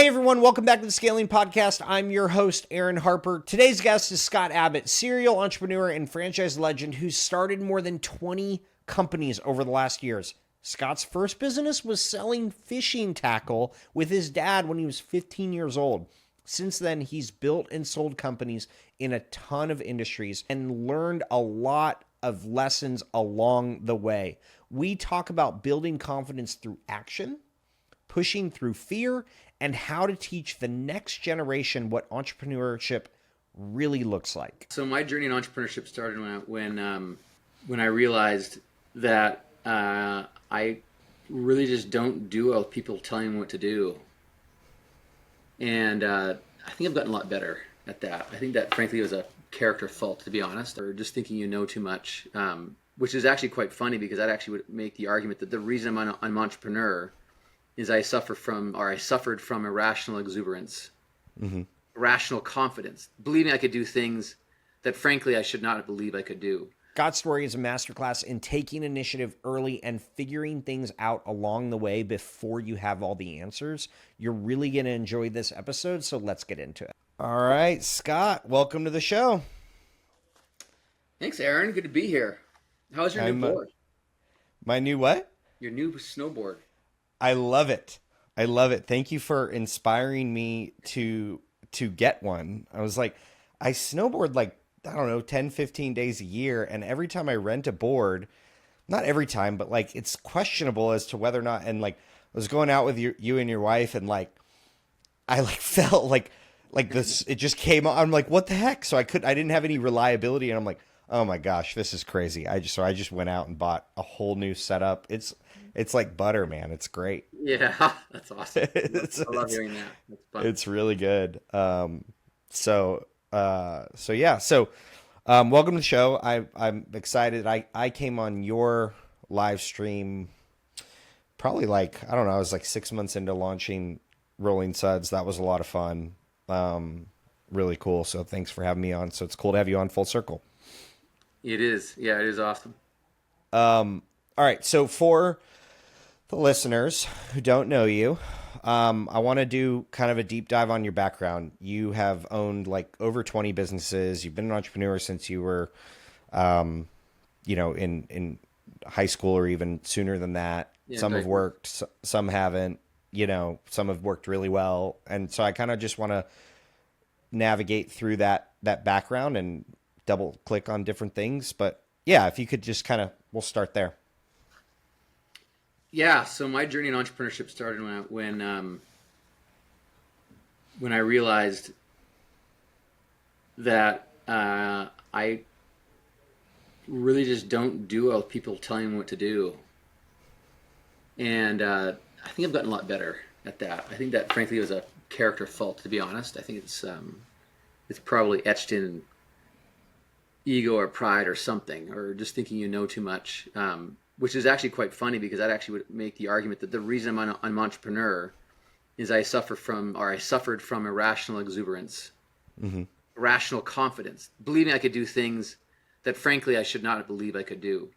Hey everyone, welcome back to the Scaling Podcast. I'm your host, Aaron Harper. Today's guest is Scott Abbott, serial entrepreneur and franchise legend who's started more than 20 companies over the last years. Scott's first business was selling fishing tackle with his dad when he was 15 years old. Since then, he's built and sold companies in a ton of industries and learned a lot of lessons along the way. We talk about building confidence through action, pushing through fear, and how to teach the next generation what entrepreneurship really looks like. So my journey in entrepreneurship started when I realized that I really just don't do well with people telling me what to do. And I think I've gotten a lot better at that. I think that frankly was a character fault, to be honest, or just thinking you know too much, which is actually quite funny because that actually would make the argument that the reason I'm an entrepreneur is I suffered from irrational exuberance, irrational confidence, believing I could do things that frankly I should not believe I could do. Scott's story is a masterclass in taking initiative early and figuring things out along the way before you have all the answers. You're really going to enjoy this episode, so let's get into it. All right, Scott, welcome to the show. Thanks, Aaron. Good to be here. How's your new board? My new what? Your new snowboard. I love it. I love it. Thank you for inspiring me to get one. I was like, I snowboard like, I don't know, 10, 15 days a year. And every time I rent a board, not every time, but like it's questionable as to whether or not, and like I was going out with you and your wife and like, I like felt like this, it just came on. I'm like, what the heck? So I didn't have any reliability. And I'm like, oh my gosh, this is crazy. I just went out and bought a whole new setup. It's like butter, man. It's great. Yeah, that's awesome. I love hearing that. That's fun. It's really good. So yeah. So, welcome to the show. I'm excited. I came on your live stream probably like, I don't know, I was like 6 months into launching Rolling Suds. That was a lot of fun. Really cool. So thanks for having me on. So it's cool to have you on full circle. It is. Yeah, it is awesome. All right. So for the listeners who don't know you, I want to do kind of a deep dive on your background. You have owned like over 20 businesses. You've been an entrepreneur since you were, in high school or even sooner than that. Yeah, some have worked, some haven't, some have worked really well. And so I kind of just want to navigate through that background and double click on different things. But yeah, if you could just we'll start there. Yeah, so my journey in entrepreneurship started when I realized that I really just don't do well with people telling me what to do. And I think I've gotten a lot better at that. I think that frankly was a character fault, to be honest. I think it's probably etched in ego or pride or something, or just thinking you know too much. Which is actually quite funny because that actually would make the argument that the reason I'm an entrepreneur is I suffered from irrational exuberance, irrational confidence, believing I could do things that frankly I should not believe I could do.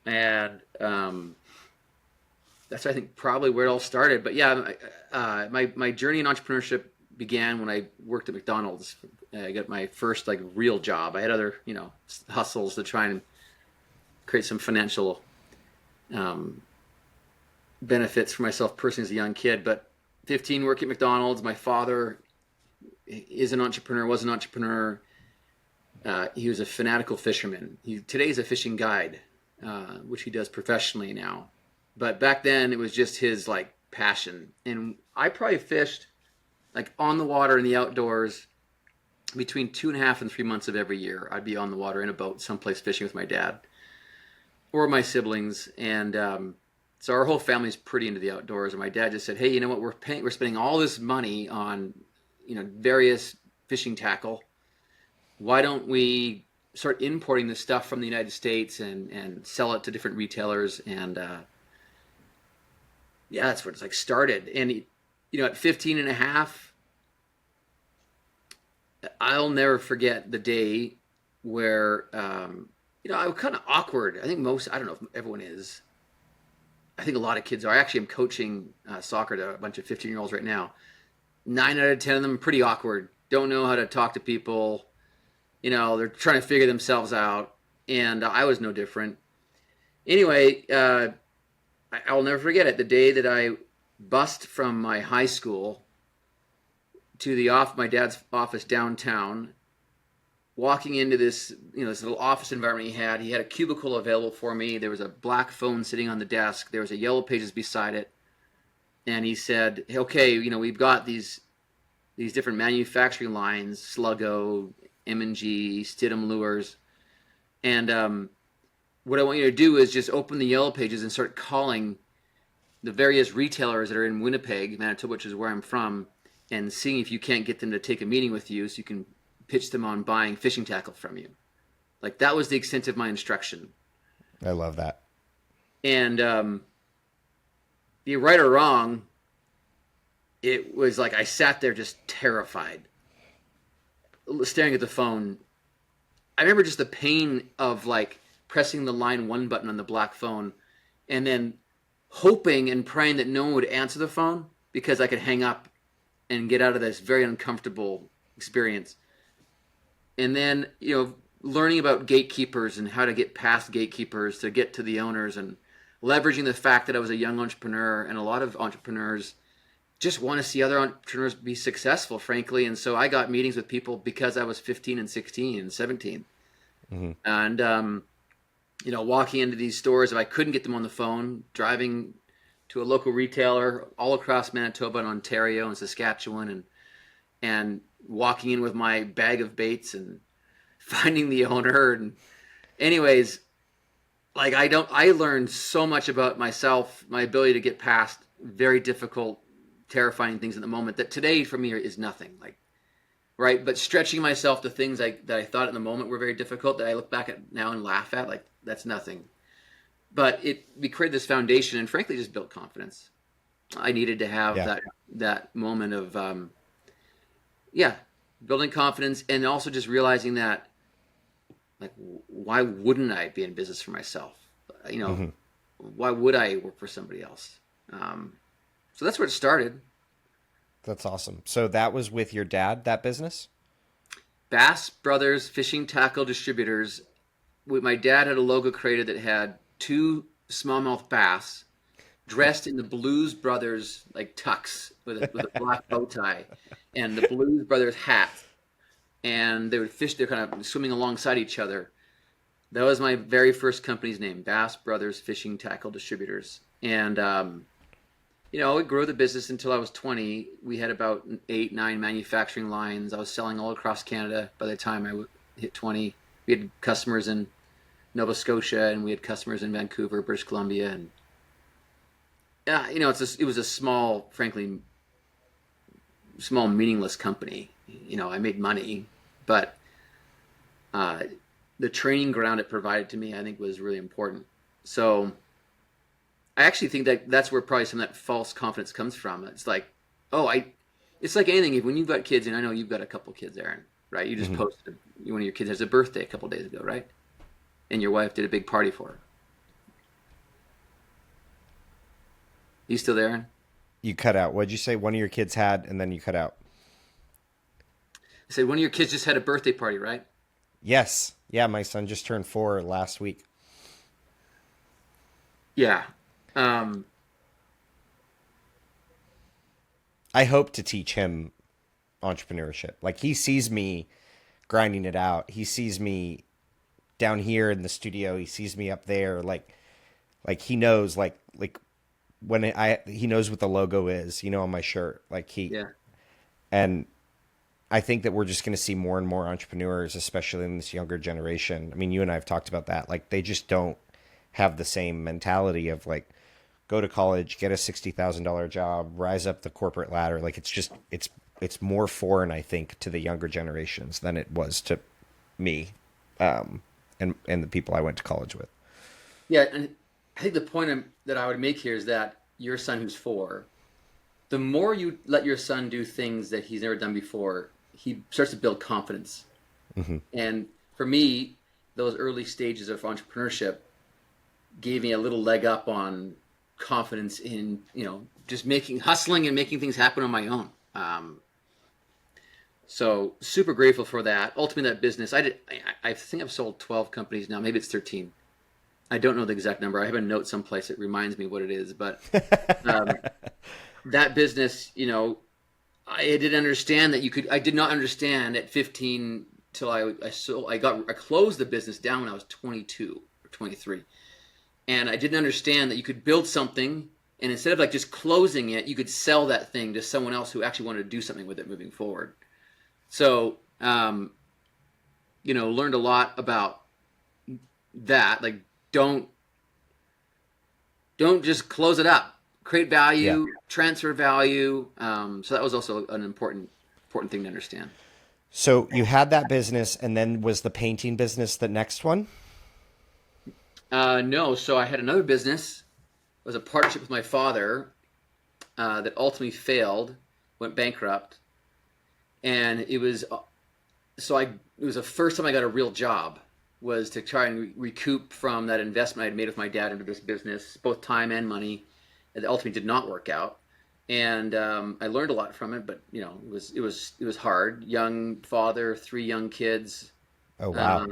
And that's, I think, probably where it all started. But yeah, my journey in entrepreneurship began when I worked at McDonald's. I got my first like real job. I had other, hustles to try and create some financial benefits for myself personally as a young kid. But 15, working at McDonald's. My father was an entrepreneur. He was a fanatical fisherman. Today's a fishing guide, which he does professionally now. But back then it was just his like passion. And I probably fished like on the water in the outdoors between 2.5 and 3 months of every year. I'd be on the water in a boat someplace fishing with my dad or my siblings. And so our whole family's pretty into the outdoors. And my dad just said, hey, you know what, we're spending all this money on, various fishing tackle. Why don't we start importing this stuff from the United States and sell it to different retailers? And yeah, that's where it's like started. And, at 15 and a half, I'll never forget the day where, I was kind of awkward. I think I don't know if everyone is. I think a lot of kids are. Actually, I'm coaching soccer to a bunch of 15-year-olds right now. 9 out of 10 of them are pretty awkward, don't know how to talk to people. They're trying to figure themselves out. And I was no different. Anyway, I'll never forget it. The day that I bussed from my high school to my dad's office downtown, walking into this little office environment he had a cubicle available for me. There was a black phone sitting on the desk. There was a Yellow Pages beside it. And he said, okay, we've got these different manufacturing lines, Sluggo, M&G, Stidham Lures. And what I want you to do is just open the Yellow Pages and start calling the various retailers that are in Winnipeg, Manitoba, which is where I'm from, and seeing if you can't get them to take a meeting with you so you can pitch them on buying fishing tackle from you. Like, that was the extent of my instruction. I love that. And be right or wrong, it was like I sat there just terrified, staring at the phone. I remember just the pain of like pressing the line 1 button on the black phone and then hoping and praying that no one would answer the phone because I could hang up and get out of this very uncomfortable experience. And then, learning about gatekeepers and how to get past gatekeepers to get to the owners, and leveraging the fact that I was a young entrepreneur, and a lot of entrepreneurs just want to see other entrepreneurs be successful, frankly. And so I got meetings with people because I was 15 and 16 and 17. Mm-hmm. And, walking into these stores, if I couldn't get them on the phone, driving to a local retailer all across Manitoba and Ontario and Saskatchewan, and walking in with my bag of baits and finding the owner. And anyways, like I learned so much about myself, my ability to get past very difficult, terrifying things in the moment that today for me is nothing. Like, right. But stretching myself to things that I thought in the moment were very difficult that I look back at now and laugh at, like, that's nothing. But we created this foundation and frankly just built confidence. I needed to have that moment of, building confidence, and also just realizing that, like, why wouldn't I be in business for myself? Mm-hmm. Why would I work for somebody else? So that's where it started. That's awesome. So that was with your dad, that business? Bass Brothers Fishing Tackle Distributors. My dad had a logo created that had 2 smallmouth bass dressed in the Blues Brothers like tux with a black bow tie and the Blues Brothers hat, and they would fish. They're kind of swimming alongside each other. That was my very first company's name, Bass Brothers Fishing Tackle Distributors. And we grew the business until I was 20. We had about 8, 9 manufacturing lines. I was selling all across Canada by the time I hit 20. We had customers in Nova Scotia, and we had customers in Vancouver, British Columbia, and it was a small, frankly, meaningless company. I made money, but the training ground it provided to me, I think, was really important. So I actually think that's where probably some of that false confidence comes from. It's like, it's like anything. When you've got kids, and I know you've got a couple kids, Aaron, right? You just posted one of your kids has a birthday a couple days ago, right? And your wife did a big party for her. You still there, Aaron? You cut out. What'd you say? One of your kids had, and then you cut out. I said one of your kids just had a birthday party, right? Yes. Yeah, my son just turned 4 last week. Yeah. I hope to teach him entrepreneurship. Like, he sees me grinding it out. He sees me down here in the studio. He sees me up there. Like he knows, like when he knows what the logo is, on my shirt. And I think that we're just going to see more and more entrepreneurs, especially in this younger generation. I mean, you and I have talked about that. Like, they just don't have the same mentality of like, go to college, get a $60,000 job, rise up the corporate ladder. Like, it's more foreign, I think, to the younger generations than it was to me, and the people I went to college with. Yeah, and I think the point that I would make here is that your son, who's 4, the more you let your son do things that he's never done before, he starts to build confidence. Mm-hmm. And for me, those early stages of entrepreneurship gave me a little leg up on confidence in, just hustling and making things happen on my own. Um, so super grateful for that. Ultimately, that business, I think I've sold 12 companies now. Maybe it's 13. I don't know the exact number. I have a note someplace that reminds me what it is, but um, that business, I didn't understand that I did not understand at 15 till I closed the business down when I was 22 or 23. And I didn't understand that you could build something, and instead of like just closing it, you could sell that thing to someone else who actually wanted to do something with it moving forward. So, learned a lot about that. Like, don't just close it up. Create value, transfer value. So that was also an important thing to understand. So you had that business, and then was the painting business the next one? No. So I had another business. It was a partnership with my father that ultimately failed, went bankrupt, and it was the first time I got a real job, was to try and recoup from that investment I'd made with my dad into this business, both time and money. It ultimately did not work out, and I learned a lot from it. But it was hard. Young father, 3 young kids. Oh wow!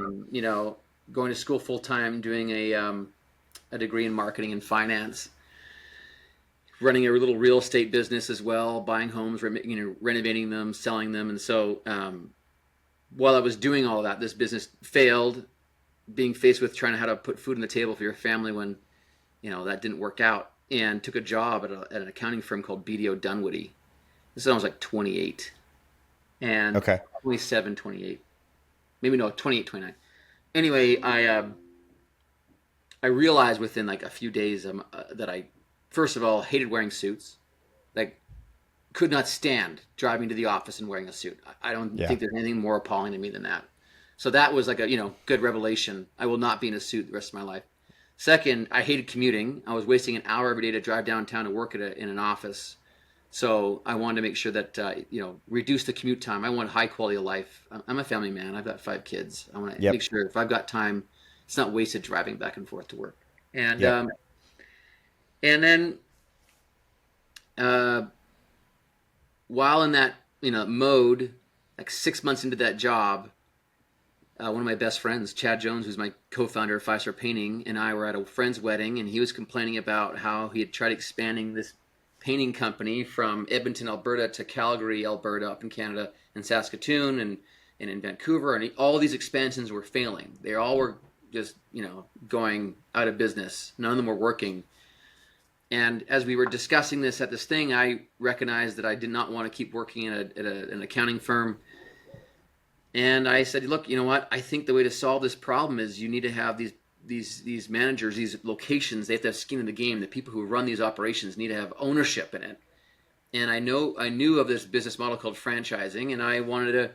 Going to school full time, doing a degree in marketing and finance, running a little real estate business as well, buying homes, renovating them, selling them, and so while I was doing all of that, this business failed. Being faced with trying to how to put food on the table for your family when that didn't work out, and took a job at an accounting firm called BDO Dunwoody. This is when I was like 28 and Okay. 27, 28, maybe no, 28, 29. Anyway, I realized within like a few days that I, first of all, hated wearing suits. Like, could not stand driving to the office and wearing a suit. I don't think there's anything more appalling to me than that. So that was like a good revelation. I will not be in a suit the rest of my life. Second, I hated commuting. I was wasting an hour every day to drive downtown to work in an office. So I wanted to make sure that reduce the commute time. I want high quality of life. I'm a family man. I've got 5 kids. I want to make sure if I've got time, it's not wasted driving back and forth to work. And and then while in that mode, like 6 months into that job, one of my best friends, Chad Jones, who's my co-founder of 5 Star Painting, and I were at a friend's wedding, and he was complaining about how he had tried expanding this painting company from Edmonton, Alberta to Calgary, Alberta, up in Canada, and Saskatoon, and in Vancouver, and all these expansions were failing. They all were just going out of business. None of them were working. And as we were discussing this at this thing, I recognized that I did not want to keep working at an accounting firm. And I said, look, you know what? I think the way to solve this problem is you need to have these managers, these locations. They have to have skin in the game. The people who run these operations need to have ownership in it. And I knew of this business model called franchising, and I wanted to,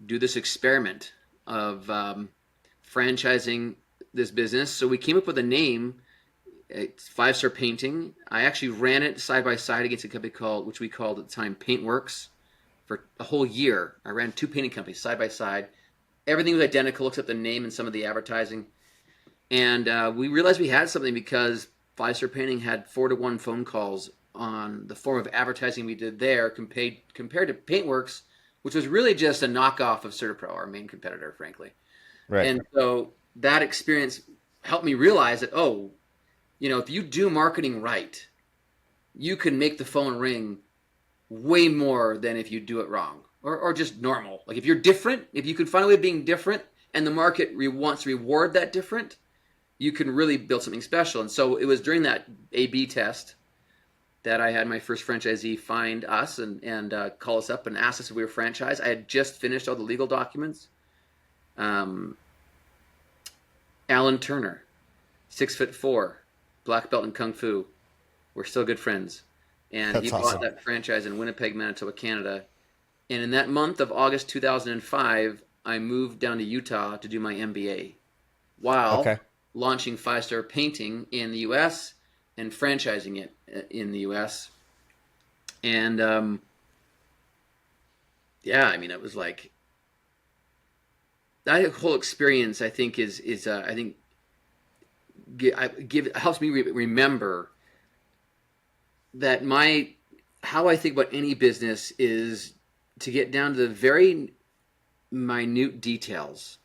do this experiment of franchising this business. So we came up with a name. It's 5 Star Painting. I actually ran it side by side against a company which we called at the time Paintworks. For a whole year, I ran 2 painting companies side by side. Everything was identical except the name and some of the advertising. And we realized we had something because 5 Star Painting had 4-to-1 phone calls on the form of advertising we did there compared to Paintworks, which was really just a knockoff of CertaPro, our main competitor, frankly. Right. And so that experience helped me realize that, if you do marketing right, you can make the phone ring way more than if you do it wrong or just normal. Like if you're different, if you can find a way of being different and the market wants to reward that different, you can really build something special. And so it was during that A/B test that I had my first franchisee find us and call us up and ask us if we were franchised. I had just finished all the legal documents. Alan Turner, 6'4", black belt in Kung Fu. We're still good friends. And That's he awesome. bought that franchise in Winnipeg, Manitoba, Canada. And in that month of August 2005, I moved down to Utah to do my MBA while launching 5 Star Painting in the U.S. and franchising it in the U.S. And it was like that whole experience. I think helps me remember that how I think about any business is to get down to the very minute details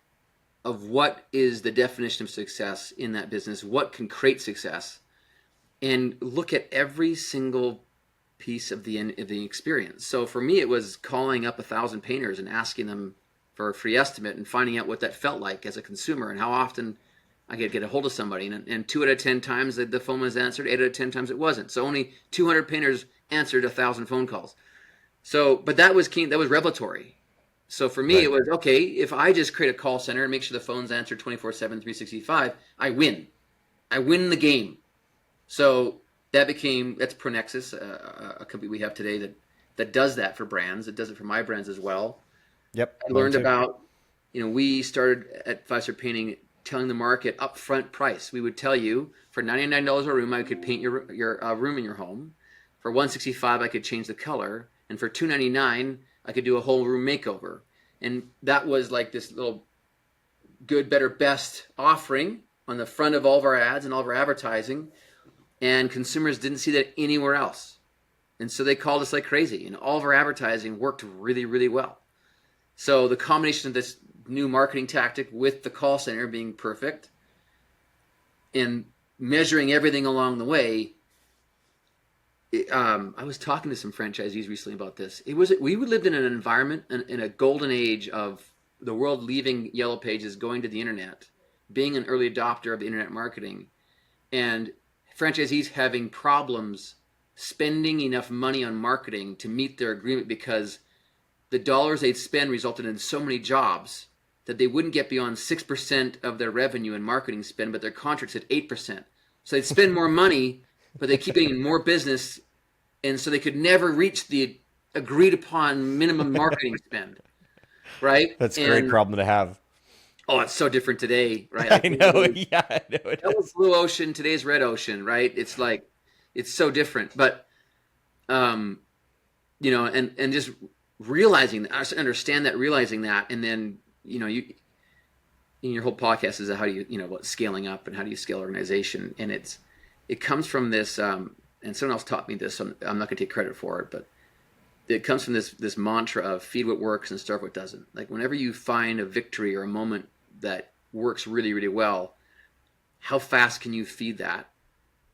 of what is the definition of success in that business, what can create success, and look at every single piece of the experience. So for me, it was calling up 1,000 painters and asking them for a free estimate and finding out what that felt like as a consumer and how often I could get a hold of somebody. And 2 out of 10 times the phone was answered, 8 out of 10 times it wasn't. So only 200 painters answered 1,000 phone calls. So, but that was key. That was revelatory. So for me, Right. it was, okay, if I just create a call center and make sure the phone's answered 24/7, 365, I win. I win the game. So that's Pronexus, a company we have today that does that for brands. It does it for my brands as well. Yep. I learned about, we started at 5-Star Painting telling the market upfront price. We would tell you for $99 a room, I could paint your room in your home. For $165, I could change the color. And for $299, I could do a whole room makeover. And that was like this little good, better, best offering on the front of all of our ads and all of our advertising. And consumers didn't see that anywhere else. And so they called us like crazy. And all of our advertising worked really, really well. So the combination of this new marketing tactic with the call center being perfect and measuring everything along the way. I was talking to some franchisees recently about this. We lived in an environment in a golden age of the world leaving Yellow Pages, going to the internet, being an early adopter of internet marketing, and franchisees having problems spending enough money on marketing to meet their agreement because the dollars they'd spend resulted in so many jobs that they wouldn't get beyond 6% of their revenue in marketing spend, but their contract said 8%. So they'd spend more money, but they keep getting more business, and so they could never reach the agreed upon minimum marketing spend, right? That's a great problem to have. Oh, it's so different today, right? I know. Yeah, I know it that was is. blue ocean, today's red ocean, right? It's like, it's so different. But, and just realizing that, understand that, realizing that, and then, you in your whole podcast is how do you, what scaling up and how do you scale organization? And it comes from this, and someone else taught me this, so I'm not going to take credit for it, but it comes from this mantra of feed what works and starve what doesn't. Like whenever you find a victory or a moment that works really, really well, how fast can you feed that?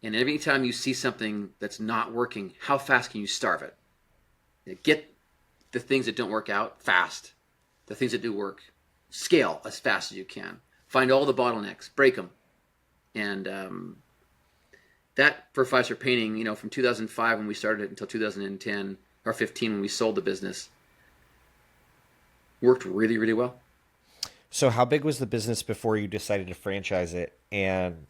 And every time you see something that's not working, how fast can you starve it? Get the things that don't work out fast. The things that do work, scale as fast as you can. Find all the bottlenecks, break them. And that for 5-Star Painting, from 2005 when we started it until 2010 or 15 when we sold the business, worked really, really well. So how big was the business before you decided to franchise it? And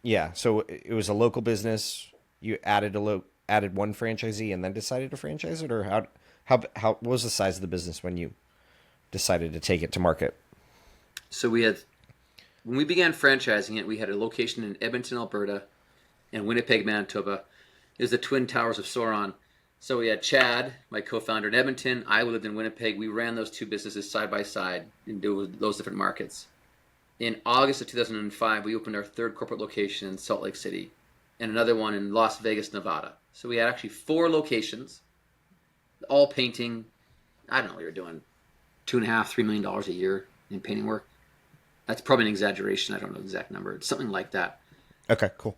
yeah, so it was a local business. You added one franchisee and then decided to franchise it, or how what was the size of the business when you decided to take it to market? So when we began franchising it, we had a location in Edmonton, Alberta, and Winnipeg, Manitoba. It was the Twin Towers of Sauron. So we had Chad, my co-founder, in Edmonton. I lived in Winnipeg. We ran those two businesses side by side in those different markets. In August of 2005, we opened our third corporate location in Salt Lake City and another one in Las Vegas, Nevada. So we had actually 4 locations, all painting. I don't know, we were doing $2.5, $3 million a year in painting work. That's probably an exaggeration. I don't know the exact number. It's something like that. Okay, cool.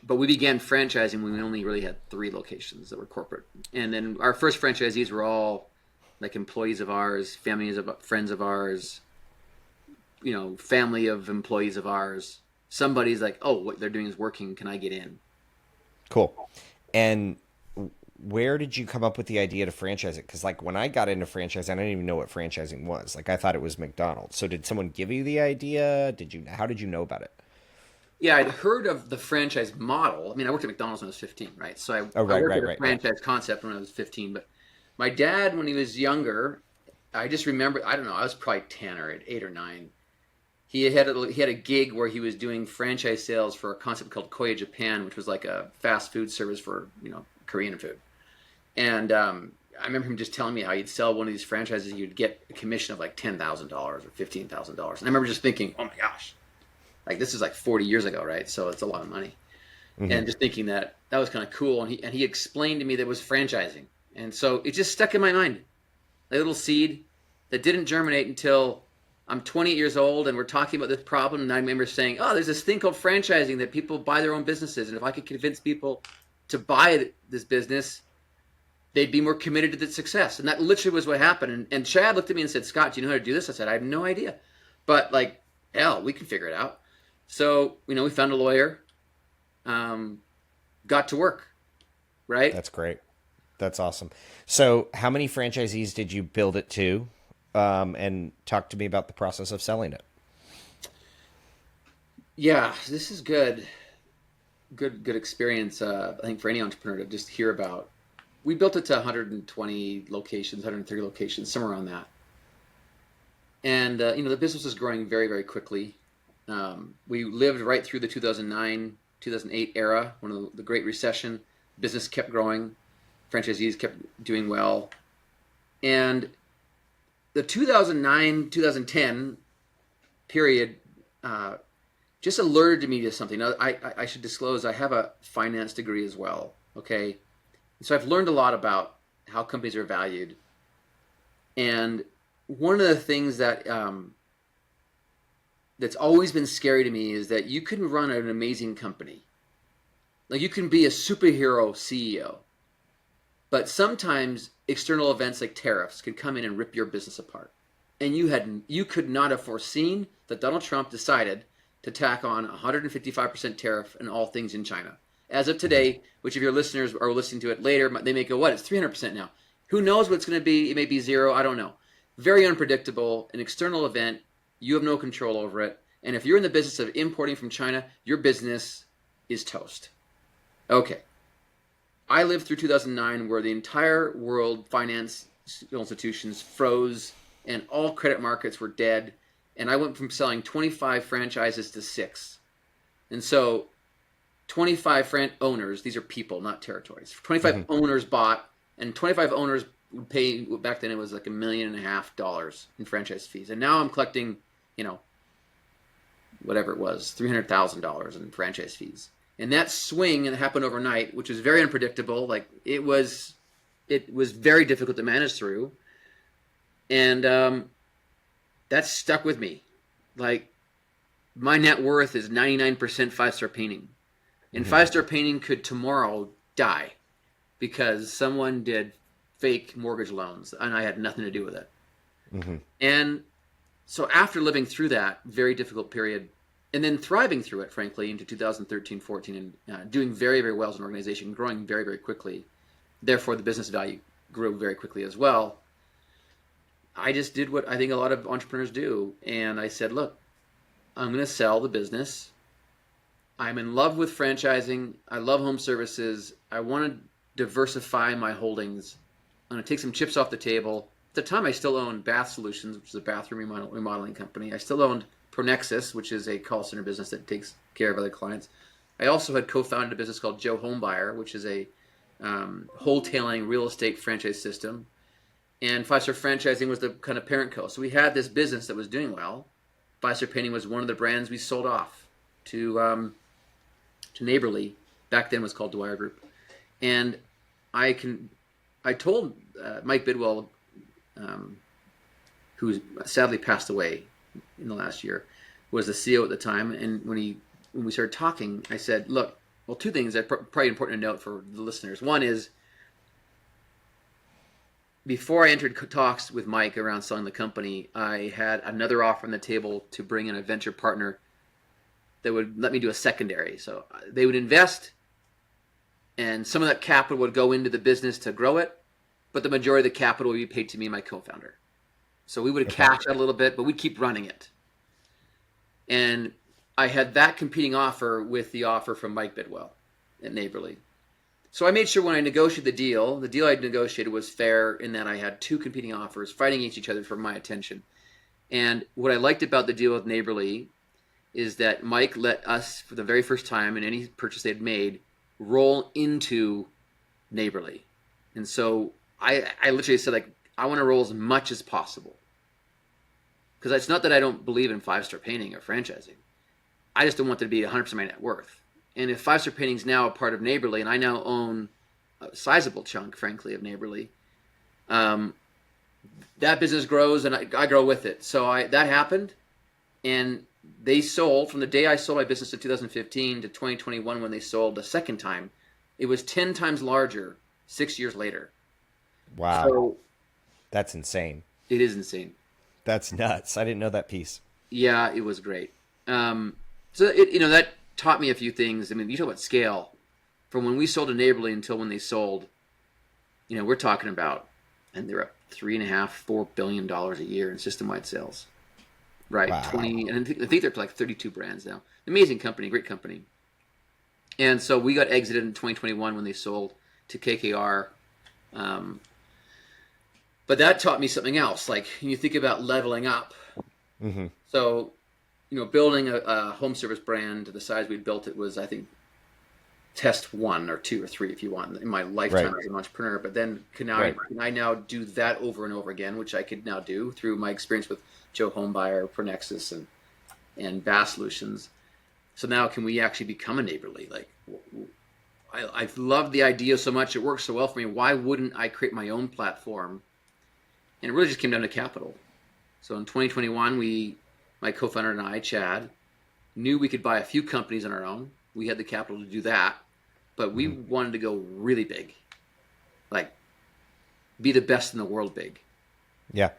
But we began franchising when we only really had 3 locations that were corporate. And then our first franchisees were all like employees of ours, families of friends of ours, family of employees of ours. Somebody's like, oh, what they're doing is working. Can I get in? Cool. And where did you come up with the idea to franchise it? Because like when I got into franchising, I didn't even know what franchising was. Like I thought it was McDonald's. So did someone give you the idea? How did you know about it? Yeah, I'd heard of the franchise model. I mean, I worked at McDonald's when I was 15, right? So I worked at a franchise concept when I was 15. But my dad, when he was younger, I just remember, I don't know, I was probably 10 or 8 or 9. He had a gig where he was doing franchise sales for a concept called Koya Japan, which was like a fast food service for, Korean food. And I remember him just telling me how you'd sell one of these franchises, you'd get a commission of like $10,000 or $15,000. And I remember just thinking, oh my gosh, like this is like 40 years ago, right? So it's a lot of money. and just thinking that was kind of cool. And he explained to me that it was franchising. And so it just stuck in my mind, a little seed that didn't germinate until I'm 28 years old, and we're talking about this problem. And I remember saying, oh, there's this thing called franchising that people buy their own businesses. And if I could convince people to buy this business, they'd be more committed to the success. And that literally was what happened. And Chad looked at me and said, Scott, do you know how to do this? I said, I have no idea. But like, hell, we can figure it out. So, we found a lawyer, got to work, right? That's great. That's awesome. So how many franchisees did you build it to? And talk to me about the process of selling it. Yeah, this is good experience. I think for any entrepreneur to just hear about. We built it to 120 locations, 130 locations, somewhere around that. And the business was growing very, very quickly. We lived right through the 2009, 2008 era, one of the Great Recession. Business kept growing, franchisees kept doing well, and the 2009, 2010 period just alerted me to something. Now, I should disclose I have a finance degree as well, okay? So I've learned a lot about how companies are valued. And one of the things that that's always been scary to me is that you can run an amazing company. Like you can be a superhero CEO, but sometimes external events like tariffs could come in and rip your business apart. And you could not have foreseen that Donald Trump decided to tack on 155% tariff on all things in China. As of today, which if your listeners are listening to it later, they may go, what, it's 300% now. Who knows what it's going to be? It may be zero. I don't know. Very unpredictable. An external event. You have no control over it. And if you're in the business of importing from China, your business is toast. Okay. I lived through 2009 where the entire world finance institutions froze and all credit markets were dead. And I went from selling 25 franchises to 6. And so 25 owners, these are people, not territories. 25 owners bought, and 25 owners would pay, back then it was like $1.5 million in franchise fees. And now I'm collecting, whatever it was, $300,000 in franchise fees. And that swing, and it happened overnight, which was very unpredictable. Like it was very difficult to manage through. And that stuck with me. Like my net worth is 99% 5-star painting. And 5-star painting could tomorrow die because someone did fake mortgage loans and I had nothing to do with it. And so after living through that very difficult period and then thriving through it, frankly, into 2013, 14, and doing very, very well as an organization, growing very, very quickly, therefore the business value grew very quickly as well, I just did what I think a lot of entrepreneurs do. And I said, look, I'm going to sell the business. I'm in love with franchising. I love home services. I want to diversify my holdings. I'm going to take some chips off the table. At the time, I still owned Bath Solutions, which is a bathroom remodeling company. I still owned Pronexus, which is a call center business that takes care of other clients. I also had co-founded a business called Joe Homebuyer, which is a wholesaling real estate franchise system. And 5-Star Franchising was the kind of parent co. So we had this business that was doing well. 5-Star Painting was one of the brands we sold off to Neighborly. Back then it was called Dwyer Group. And I told Mike Bidwell, who sadly passed away in the last year, was the CEO at the time. And when we started talking, I said, look, well, two things that probably important to note for the listeners. One is, before I entered talks with Mike around selling the company, I had another offer on the table to bring in a venture partner that would let me do a secondary. So they would invest, and some of that capital would go into the business to grow it, but the majority of the capital would be paid to me and my co-founder. So we would cash out a little bit, but we'd keep running it. And I had that competing offer with the offer from Mike Bidwell at Neighborly. So I made sure when I negotiated the deal I negotiated was fair in that I had two competing offers fighting against each other for my attention. And what I liked about the deal with Neighborly is that Mike let us, for the very first time in any purchase they'd made, roll into Neighborly. And so I literally said, like, I want to roll as much as possible. Because it's not that I don't believe in 5-Star Painting or franchising. I just don't want it to be 100% my net worth. And if Five Star Painting is now a part of Neighborly, and I now own a sizable chunk, frankly, of Neighborly, that business grows and I grow with it. So that happened, and they sold from the day I sold my business in 2015 to 2021 when they sold the second time. It was 10 times larger 6 years later. Wow. So that's insane. it is insane. That's nuts. I didn't know that piece. Yeah, it was great. That taught me a few things. I mean, you talk about scale. From when we sold to Neighborly until when they sold, we're talking about, and they're up $3.5–4 billion a year in system-wide sales. Right, wow. 20, and I think they're like 32 brands now. Amazing company, great company. And so we got exited in 2021 when they sold to KKR. But that taught me something else. Like, when you think about leveling up. Mm-hmm. So, building a home service brand to the size we built it was, I think, test 1 or 2 or 3, if you want, in my lifetime as an entrepreneur. But then can I now do that over and over again, which I could now do through my experience with Joe Homebuyer, Pronexus, and Bass Solutions. So now can we actually become a Neighborly? Like, I've loved the idea so much. It works so well for me. Why wouldn't I create my own platform? And it really just came down to capital. So in 2021, my co-founder and I, Chad, knew we could buy a few companies on our own. We had the capital to do that, but we wanted to go really big, like be the best in the world big. Yeah.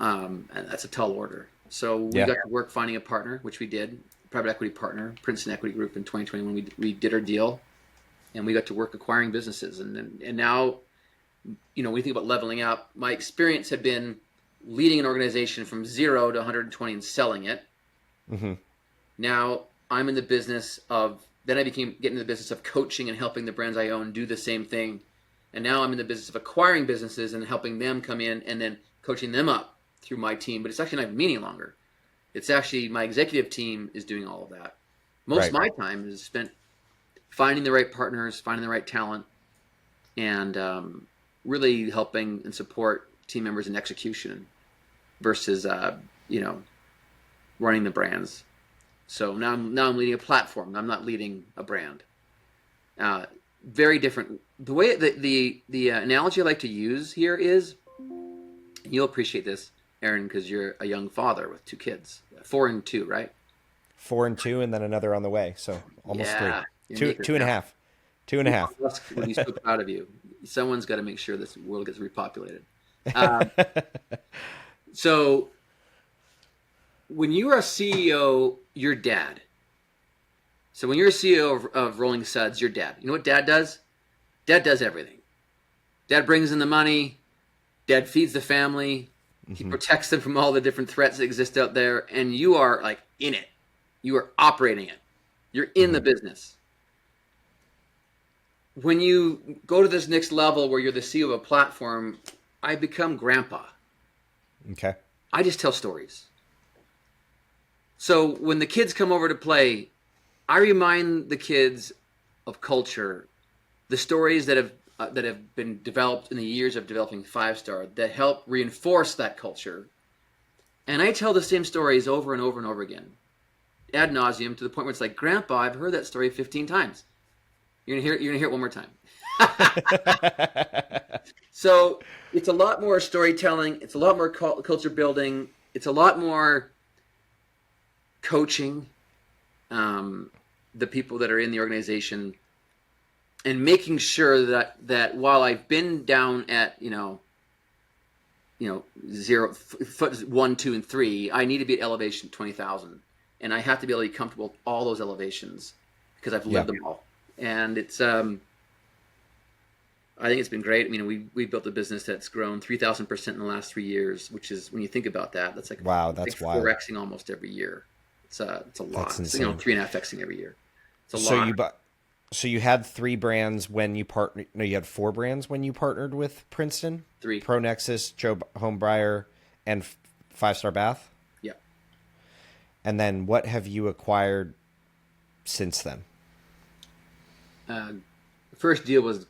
And that's a tall order. So we got to work finding a partner, which we did, private equity partner, Princeton Equity Group in 2021. We did our deal, and we got to work acquiring businesses. And now, when you think about leveling up, my experience had been leading an organization from 0 to 120 and selling it. Mm-hmm. Now I'm in the business then I getting into the business of coaching and helping the brands I own do the same thing. And now I'm in the business of acquiring businesses and helping them come in and then coaching them up through my team. But it's actually not me any longer. It's actually my executive team is doing all of that. Most of my time is spent finding the right partners, finding the right talent, and really helping and support team members in execution versus, running the brands. So now I'm leading a platform. I'm not leading a brand. Very different. The way the analogy I like to use here is, you'll appreciate this, Aaron, because you're a young father with 2 kids, 4 and 2, right? 4 and 2, and then another on the way. So almost 3. Two and a half. 2.5. We'll be so proud of you. Someone's got to make sure this world gets repopulated. So when you are a CEO, you're dad. So when you're a CEO of Rolling Suds, you're dad. You know what dad does? Dad does everything. Dad brings in the money. Dad feeds the family. Mm-hmm. He protects them from all the different threats that exist out there. And you are like in it. You are operating it. You're in the business. When you go to this next level where you're the CEO of a platform, I become grandpa. Okay. I just tell stories. So when the kids come over to play, I remind the kids of culture, the stories that have been developed in the years of developing Five Star that help reinforce that culture. And I tell the same stories over and over and over again, ad nauseum, to the point where it's like, Grandpa, I've heard that story 15 times. You're gonna hear it one more time. So it's a lot more storytelling. It's a lot more culture building. It's a lot more coaching the people that are in the organization, and making sure that while I've been down at 0 foot 1, 2, and 3, I need to be at elevation 20,000, and I have to be able to be comfortable with all those elevations because I've lived them all. And it's I think it's been great. I mean, we built a business that's grown 3,000% in the last 3 years, which is, when you think about that, that's like, wow, that's wild. 4xing almost every year. It's a lot. That's It's, insane. 3.5xing every year. It's a lot. So you had 3 brands when you partnered. No, you had 4 brands when you partnered with Princeton. 3. Pronexus, Joe Homebuyer, and Five Star Bath. Yeah. And then what have you acquired since then? The first deal was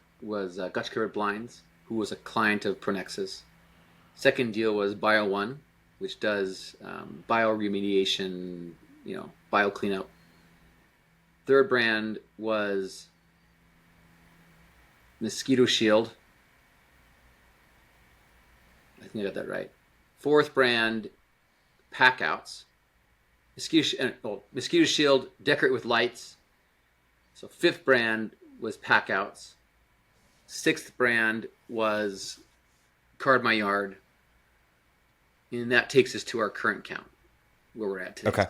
Gutch Covered Blinds, who was a client of Pronexus. Second deal was Bio One, which does bio remediation, bio cleanup. Third brand was Mosquito Shield. I think I got that right. Fourth brand, Packouts. Mosquito Shield, Decorate with Lights. So fifth brand was Packouts. Sixth brand was Card My Yard. And that takes us to our current count, where we're at today. Okay.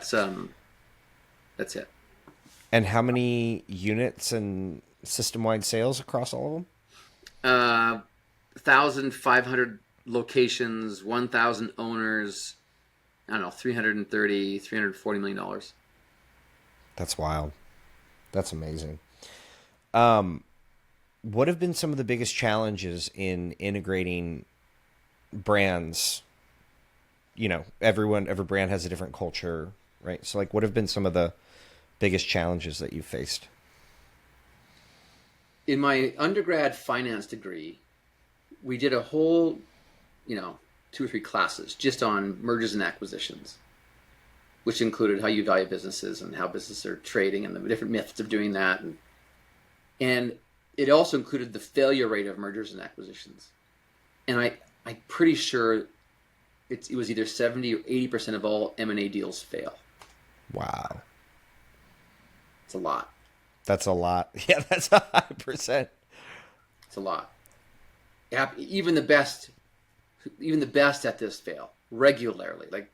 So that's it. And how many units and system-wide sales across all of them? 1,500 locations, 1,000 owners. I don't know, $340 million. That's wild. That's amazing. What have been some of the biggest challenges in integrating brands? You know, every brand has a different culture, right? So like, what have been some of the biggest challenges that you've faced? In my undergrad finance degree, we did a whole, 2 or 3 classes just on mergers and acquisitions, which included how you value businesses and how businesses are trading and the different methods of doing that. And it also included the failure rate of mergers and acquisitions. And I'm pretty sure it was either 70 or 80% of all M&A deals fail. Wow. It's a lot. That's a lot. Yeah, that's 100%. It's a lot. Even the best at this fail regularly. Like,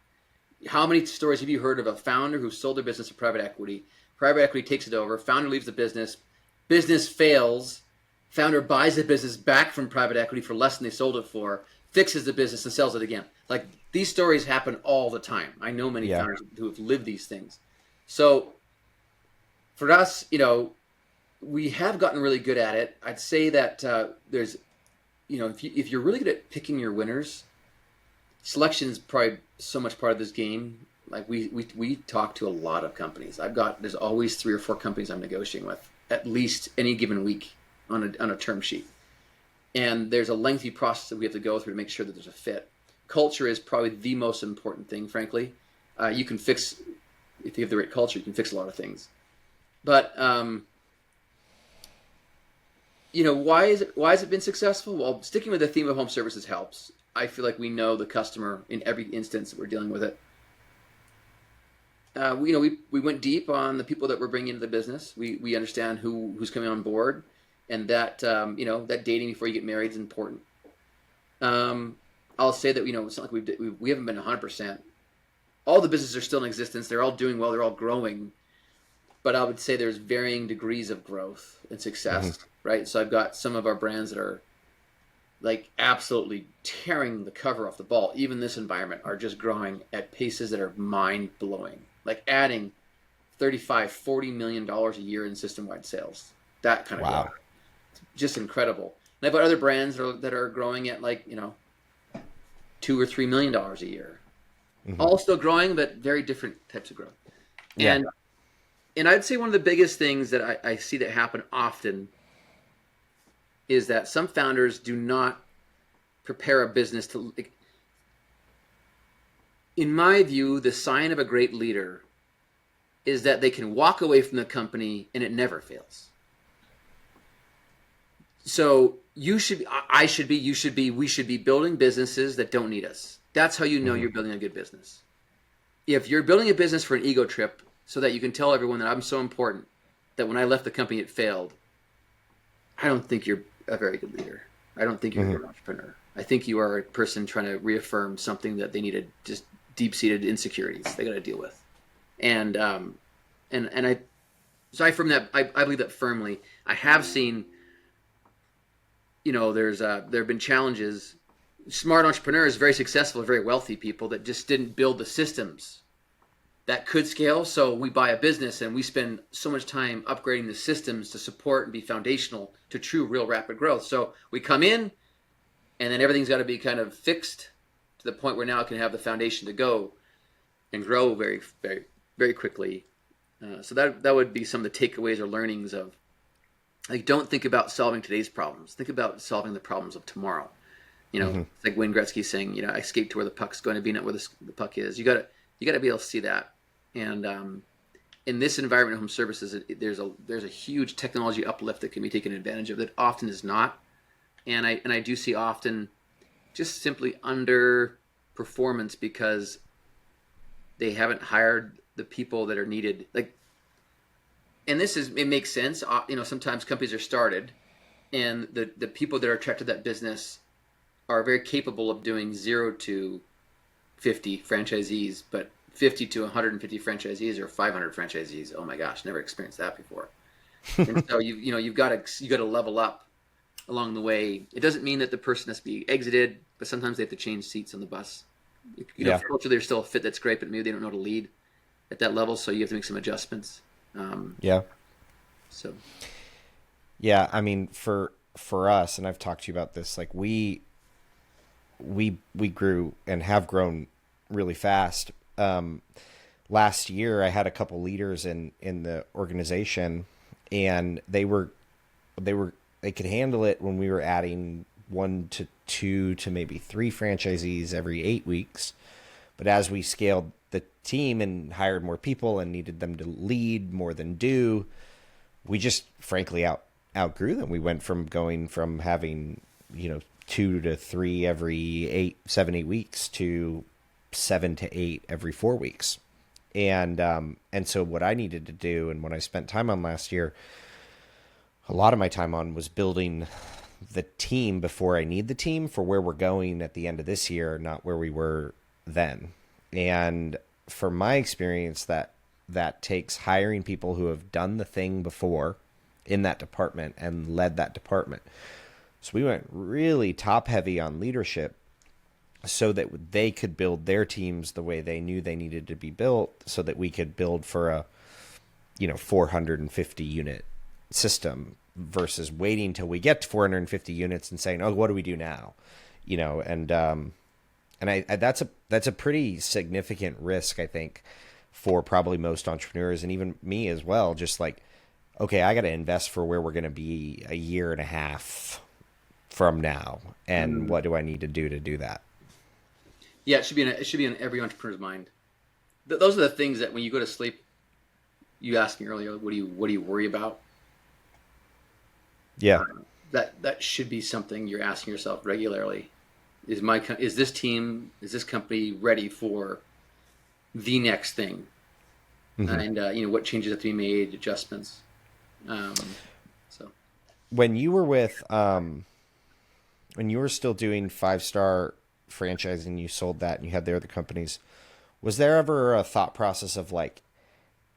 how many stories have you heard of a founder who sold their business to private equity? Private equity takes it over. Founder leaves the business. Business fails. Founder buys the business back from private equity for less than they sold it for, fixes the business and sells it again. Like, these stories happen all the time. I know many founders who have lived these things. So for us, we have gotten really good at it. I'd say that there's, if you're really good at picking your winners, selection is probably so much part of this game. Like, we talk to a lot of companies. There's always 3 or 4 companies I'm negotiating with at least any given week on a term sheet. And there's a lengthy process that we have to go through to make sure that there's a fit. Culture is probably the most important thing, frankly. You can fix, if you have the right culture, you can fix a lot of things. But why has it been successful? Well, sticking with the theme of home services helps. I feel like we know the customer in every instance that we're dealing with it. We went deep on the people that we're bringing into the business. We understand who's coming on board, and that that dating before you get married is important. I'll say that it's not like we haven't been 100%. All the businesses are still in existence. They're all doing well. They're all growing. But I would say there's varying degrees of growth and success, right? So I've got some of our brands that are like absolutely tearing the cover off the ball. Even this environment are just growing at paces that are mind-blowing. Like adding $35-40 million a year in system-wide sales. That kind of growth. Just incredible. And I've got other brands that are growing at like, $2 or $3 million a year. All still growing, but very different types of growth. Yeah. And I'd say one of the biggest things that I see that happen often is that some founders do not prepare a business to. In my view, the sign of a great leader is that they can walk away from the company and it never fails. So we should be building businesses that don't need us. That's how you know you're building a good business. If you're building a business for an ego trip so that you can tell everyone that I'm so important that when I left the company it failed, I don't think you're a very good leader. I don't think you're a good entrepreneur. I think you are a person trying to reaffirm something that they needed, just deep-seated insecurities they got to deal with. And aside from that, I believe that firmly. I have seen, there have been challenges. Smart entrepreneurs, very successful, very wealthy people that just didn't build the systems that could scale. So we buy a business and we spend so much time upgrading the systems to support and be foundational to true, real rapid growth. So we come in and then everything's got to be kind of fixed to the point where now it can have the foundation to go and grow very, very, very quickly. So that would be some of the takeaways or learnings of, like, don't think about solving today's problems. Think about solving the problems of tomorrow. It's like Wayne Gretzky saying, I skate to where the puck's going to be, not where the puck is. You got to be able to see that. And in this environment of home services, there's a huge technology uplift that can be taken advantage of that often is not. And I do see often just simply underperformance because they haven't hired the people that are needed. Like, and it makes sense. Sometimes companies are started, and the people that are attracted to that business are very capable of doing 0 to 50 franchisees, but 50 to 150 franchisees or 500 franchisees. Oh my gosh, never experienced that before. And so you've got to level up along the way. It doesn't mean that the person has to be exited, but sometimes they have to change seats on the bus. Culturally they're still a fit that's great, but maybe they don't know how to lead at that level, so you have to make some adjustments. So yeah, I mean, for us, and I've talked to you about this, like we grew and have grown really fast. Last year I had a couple leaders in the organization, and they could handle it when we were adding 1 to 2 to maybe 3 franchisees every 8 weeks. But as we scaled the team and hired more people and needed them to lead more than do, we just frankly outgrew them. We went from going from having, 2 to 3 every 7, 8 weeks to 7 to 8 every 4 weeks. And so what I needed to do, and what I spent time on last year, a lot of my time on, was building the team before I need the team for where we're going at the end of this year, not where we were then. And from my experience, that takes hiring people who have done the thing before in that department and led that department. So we went really top heavy on leadership so that they could build their teams the way they knew they needed to be built, so that we could build for a 450 unit system versus waiting till we get to 450 units and saying, oh, what do we do now? And that's a pretty significant risk, I think, for probably most entrepreneurs, and even me as well. Just like, okay, I got to invest for where we're going to be a year and a half from now, and what do I need to do that? Yeah, it should be in every entrepreneur's mind. Those are the things that when you go to sleep, you asked me earlier, what do you worry about? Yeah, that should be something you're asking yourself regularly. Is this team, is this company ready for the next thing? Mm-hmm. And what changes have to be made, adjustments. So when you were when you were still doing 5-star franchising, you sold that and you had the other companies, was there ever a thought process of like,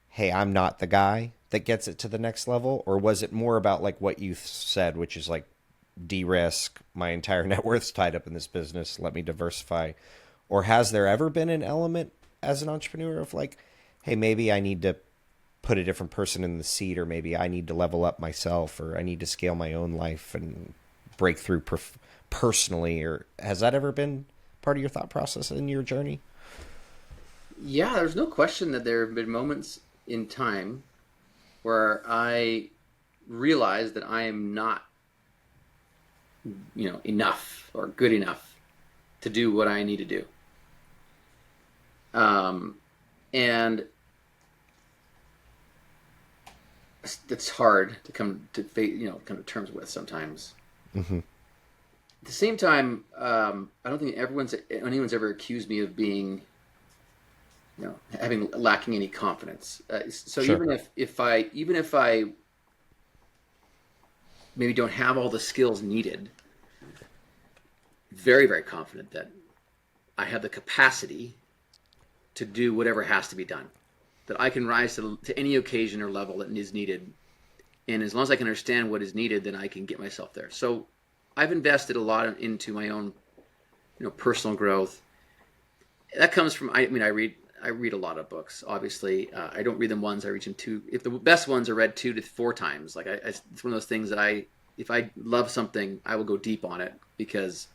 hey, I'm not the guy that gets it to the next level? Or was it more about like what you said, which is like, de-risk, my entire net worth's tied up in this business, let me diversify? Or has there ever been an element as an entrepreneur of like, hey, maybe I need to put a different person in the seat, or maybe I need to level up myself, or I need to scale my own life and break through personally? Or has that ever been part of your thought process in your journey? Yeah, there's no question that there have been moments in time where I realized that I am not enough or good enough to do what I need to do. And it's hard to come to terms with sometimes. Mm-hmm. At the same time, I don't think anyone's ever accused me of being, lacking any confidence. So sure. even if I maybe don't have all the skills needed, very, very confident that I have the capacity to do whatever has to be done, that I can rise to any occasion or level that is needed. And as long as I can understand what is needed, then I can get myself there. So I've invested a lot into my own, personal growth. That comes from, I read a lot of books, obviously. I don't read them once, I read them 2. If the best ones are read 2 to 4 times. Like it's one of those things that if I love something, I will go deep on it because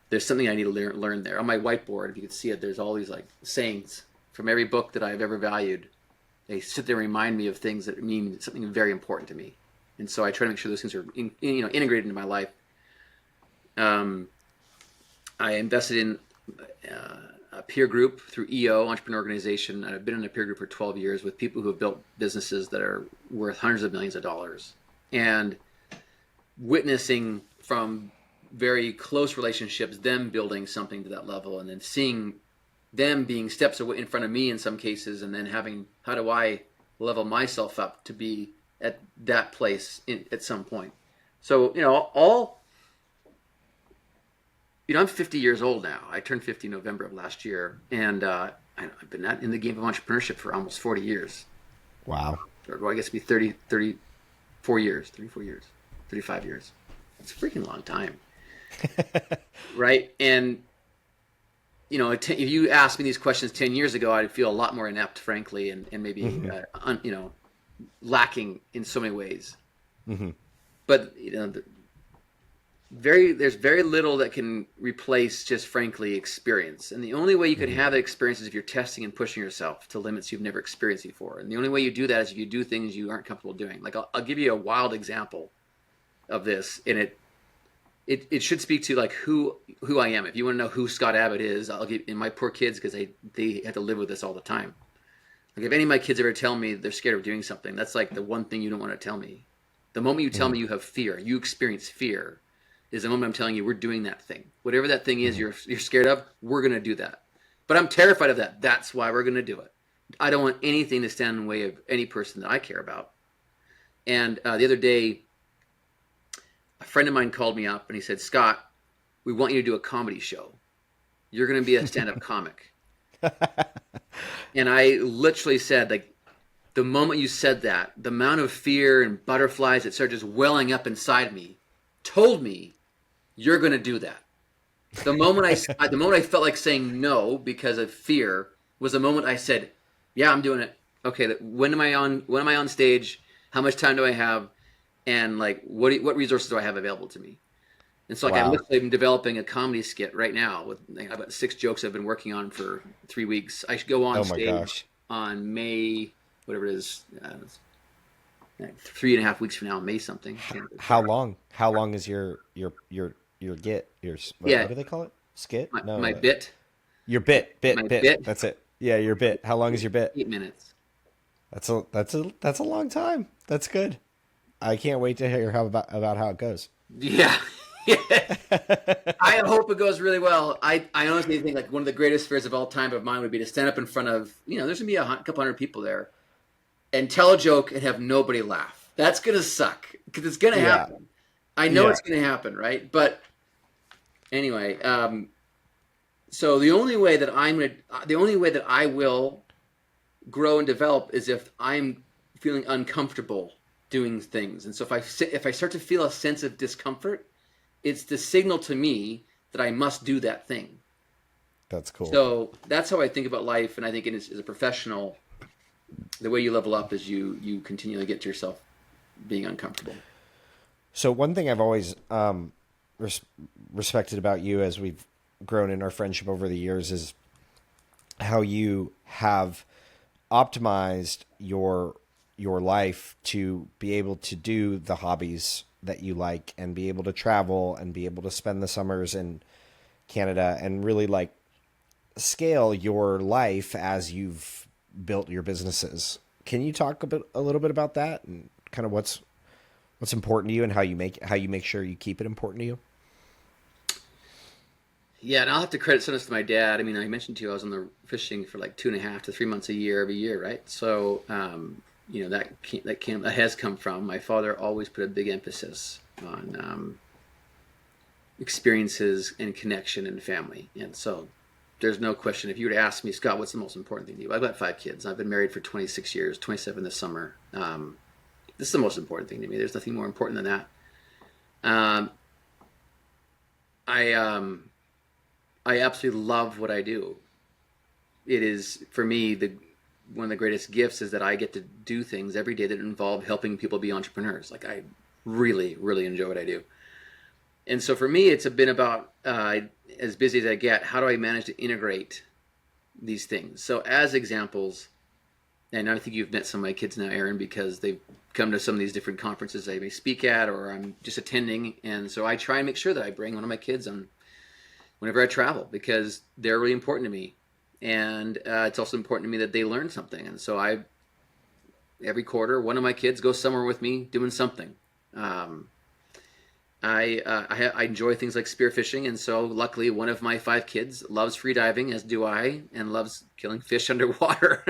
there's something I need to learn there. On my whiteboard, if you could see it, there's all these like sayings from every book that I've ever valued. They sit there and remind me of things that mean something very important to me. And so I try to make sure those things are integrated into my life. I invested in a peer group through EO, Entrepreneur Organization. I've been in a peer group for 12 years with people who have built businesses that are worth hundreds of millions of dollars. And witnessing from very close relationships, them building something to that level, and then seeing them being steps away in front of me in some cases, and then having, how do I level myself up to be at that place at some point? So, I'm 50 years old now. I turned 50 in November of last year, and I've been in the game of entrepreneurship for almost 40 years. Wow. Or I guess it'd be 34 years, 35 years. It's a freaking long time. Right? And, if you asked me these questions 10 years ago, I'd feel a lot more inept, frankly, and maybe, lacking in so many ways. Mm-hmm. But, there's very little that can replace just, frankly, experience. And the only way you can have that experience is if you're testing and pushing yourself to limits you've never experienced before. And the only way you do that is if you do things you aren't comfortable doing. Like, I'll give you a wild example of this, and it should speak to like who I am. If you want to know who Scott Abbott is, I'll give in my poor kids, because they have to live with this all the time. Like, if any of my kids ever tell me they're scared of doing something, that's like the one thing you don't want to tell me. The moment you tell me you have fear, you experience fear, is the moment I'm telling you we're doing that thing. Whatever that thing is you're scared of, we're going to do that. But I'm terrified of that. That's why we're going to do it. I don't want anything to stand in the way of any person that I care about. And the other day, a friend of mine called me up and he said, Scott, we want you to do a comedy show. You're going to be a stand-up comic. And I literally said, like, the moment you said that, the amount of fear and butterflies that started just welling up inside me told me, you're going to do that. The moment I felt like saying no because of fear was the moment I said, yeah, I'm doing it. Okay, when am I on stage? How much time do I have? And like, what resources do I have available to me? And so, like, Wow. I'm literally developing a comedy skit right now with about 6 jokes I've been working on for 3 weeks. I should go on stage on May, whatever it is, 3.5 weeks from now, May something. How long? How long is your get? What do they call it? Skit? My bit. Your bit. My bit. That's it. Yeah, your bit. How long is your bit? 8 minutes. That's a long time. That's good. I can't wait to hear about how it goes. Yeah. I hope it goes really well. I honestly think like one of the greatest fears of all time of mine would be to stand up in front of, there's gonna be a couple hundred people there and tell a joke and have nobody laugh. That's gonna suck because it's gonna happen. I know it's gonna happen, right? But anyway, so the only way that I will grow and develop is if I'm feeling uncomfortable doing things. And so if I start to feel a sense of discomfort, it's the signal to me that I must do that thing. That's cool. So that's how I think about life. And I think as a professional, the way you level up is you continually get to yourself being uncomfortable. So one thing I've always respected about you as we've grown in our friendship over the years is how you have optimized your life to be able to do the hobbies that you like and be able to travel and be able to spend the summers in Canada and really like scale your life as you've built your businesses. Can you talk a little bit about that and kind of what's important to you and how you make sure you keep it important to you? Yeah, and I'll have to credit some of this to my dad. I mean, I mentioned to you I was on the fishing for like 2.5 to 3 months a year every year, right? So that has come from my father. Always put a big emphasis on experiences and connection and family. And so there's no question. If you were to ask me, Scott, what's the most important thing to you? I've got 5 kids. I've been married for 26 years, 27 this summer. This is the most important thing to me. There's nothing more important than that. I absolutely love what I do. It is, for me, one of the greatest gifts is that I get to do things every day that involve helping people be entrepreneurs. Like, I really, really enjoy what I do. And so for me, it's been about, as busy as I get, how do I manage to integrate these things? So as examples, and I think you've met some of my kids now, Aaron, because they've come to some of these different conferences I may speak at or I'm just attending. And so I try and make sure that I bring one of my kids on whenever I travel because they're really important to me. And it's also important to me that they learn something. And so every quarter, one of my kids goes somewhere with me doing something. I enjoy things like spearfishing, and so luckily one of my 5 kids loves free diving, as do I, and loves killing fish underwater.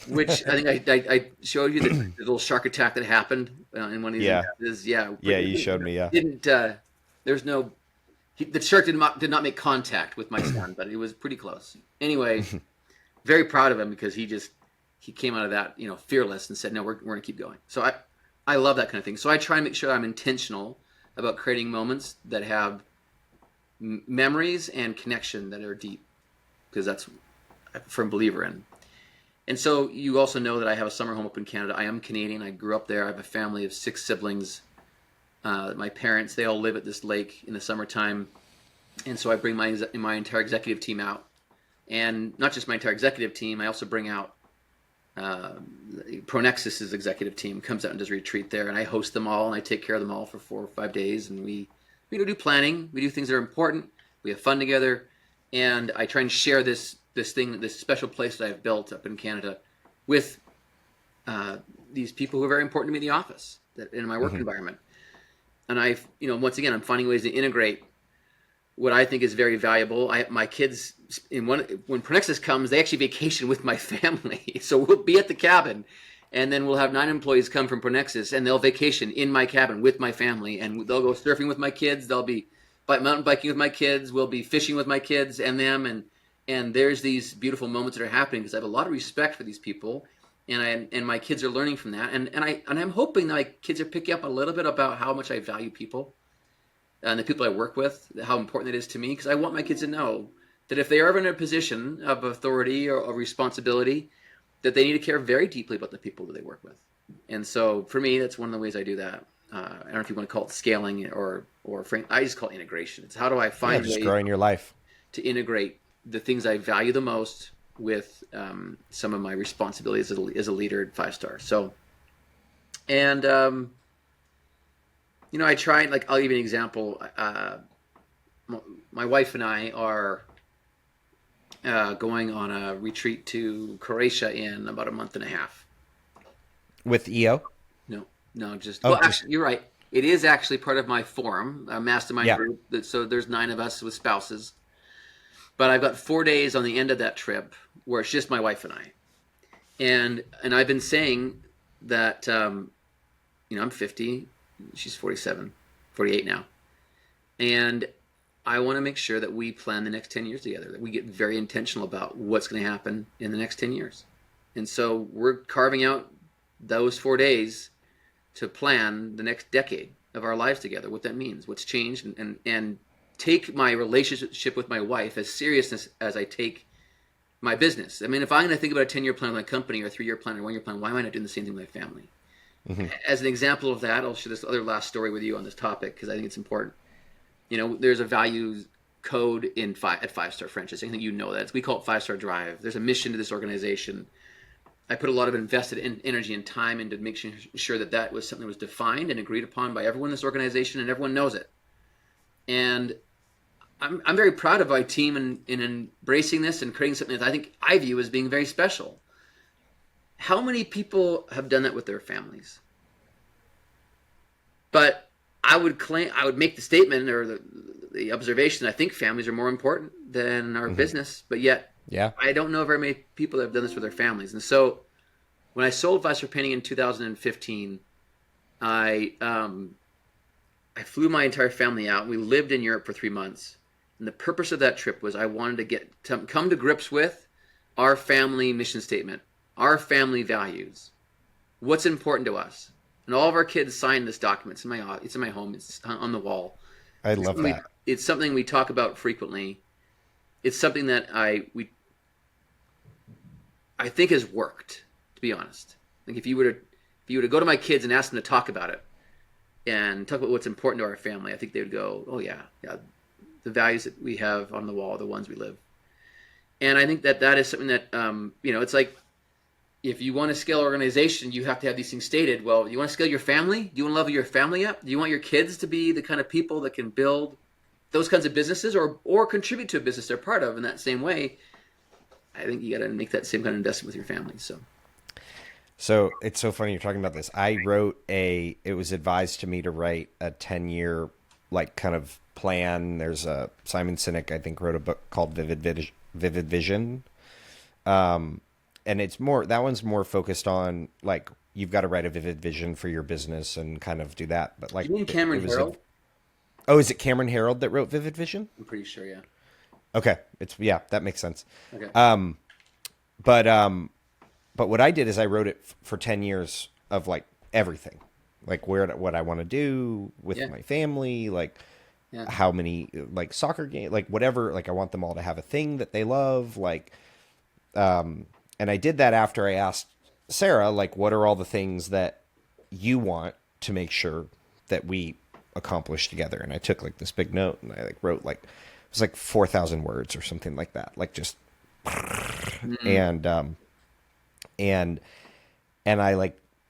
Which I think I showed you the little shark attack that happened in one of these instances. Yeah, you showed me. Yeah, didn't there's no the shark did not make contact with my son, but it was pretty close. Anyway, very proud of him because he came out of that fearless and said, no, we're gonna keep going. So I love that kind of thing. So I try and make sure I'm intentional about creating moments that have memories and connection that are deep, because that's I'm a firm believer in. And so you also know that I have a summer home up in Canada. I am Canadian. I grew up there. I have a family of 6 siblings. My parents, they all live at this lake in the summertime. And so I bring my entire executive team out. And not just my entire executive team, I also bring out Pronexus's executive team comes out and does a retreat there, and I host them all, and I take care of them all for 4 or 5 days, and we do planning, we do things that are important, we have fun together, and I try and share this special place that I've built up in Canada with these people who are very important to me in the office, that in my work environment. And once again, I'm finding ways to integrate what I think is very valuable. My kids, when Pronexus comes, they actually vacation with my family. So we'll be at the cabin, and then we'll have 9 employees come from Pronexus, and they'll vacation in my cabin with my family, and they'll go surfing with my kids. They'll be mountain biking with my kids. We'll be fishing with my kids and them, and there's these beautiful moments that are happening because I have a lot of respect for these people, and my kids are learning from that, and I'm hoping that my kids are picking up a little bit about how much I value people. And the people I work with, how important it is to me, because I want my kids to know that if they are ever in a position of authority or responsibility, that they need to care very deeply about the people that they work with. And so for me, that's one of the ways I do that. I don't know if you want to call it scaling or I just call it integration. It's how do I find just ways growing your life to integrate the things I value the most with some of my responsibilities as a leader at 5-star. So, and I try, I'll give you an example. My wife and I are going on a retreat to Croatia in about a month and a half. With EO? No, just... actually, you're right. It is actually part of my forum, a mastermind group. So there's 9 of us with spouses. But I've got 4 days on the end of that trip where it's just my wife and I. And I've been saying that, I'm 50... She's 47, 48 now. And I want to make sure that we plan the next 10 years together, that we get very intentional about what's going to happen in the next 10 years. And so we're carving out those 4 days to plan the next decade of our lives together, what that means, what's changed, and take my relationship with my wife as seriousness as I take my business. I mean, if I'm going to think about a 10-year plan with my company or a 3-year plan or 1-year plan, why am I not doing the same thing with my family? As an example of that, I'll share this other last story with you on this topic because I think it's important. There's a values code at 5-star franchise. I think you know that. We call it 5-star drive. There's a mission to this organization. I put a lot of invested energy and time into making sure that was something that was defined and agreed upon by everyone in this organization, and everyone knows it. And I'm very proud of my team in embracing this and creating something that I view as being very special. How many people have done that with their families? But I would make the statement or the observation, I think families are more important than our business, but yet I don't know very many people that have done this with their families. And so when I sold 5-Star Painting in 2015, I flew my entire family out. We lived in Europe for 3 months. And the purpose of that trip was I wanted to come to grips with our family mission statement. Our family values, what's important to us, and all of our kids signed this document. It's in my home. It's on the wall. I love that. It's something we talk about frequently. It's something that I think has worked. To be honest, if you were to go to my kids and ask them to talk about it and talk about what's important to our family, I think they would go, "Oh yeah, the values that we have on the wall are the ones we live." And I think that is something that it's like. If you want to scale organization, you have to have these things stated. Well, you want to scale your family? Do you want to level your family up? Do you want your kids to be the kind of people that can build those kinds of businesses or contribute to a business they're part of in that same way? I think you got to make that same kind of investment with your family. So it's so funny you're talking about this. It was advised to me to write a 10-year like kind of plan. There's Simon Sinek, I think, wrote a book called Vivid Vision. And that one's more focused on like, you've got to write a vivid vision for your business and kind of do that. But like, you mean Cameron Herold? Is it Cameron Herold that wrote Vivid Vision? I'm pretty sure, yeah. Okay. That makes sense. Okay. But what I did is I wrote it for 10 years of like everything, like what I want to do with my family, like how many like soccer games, like whatever, like I want them all to have a thing that they love. Like, and I did that after I asked Sarah, like, what are all the things that you want to make sure that we accomplish together? And I took like this big note and I like wrote like, it was like 4,000 words or something like that. Like just, and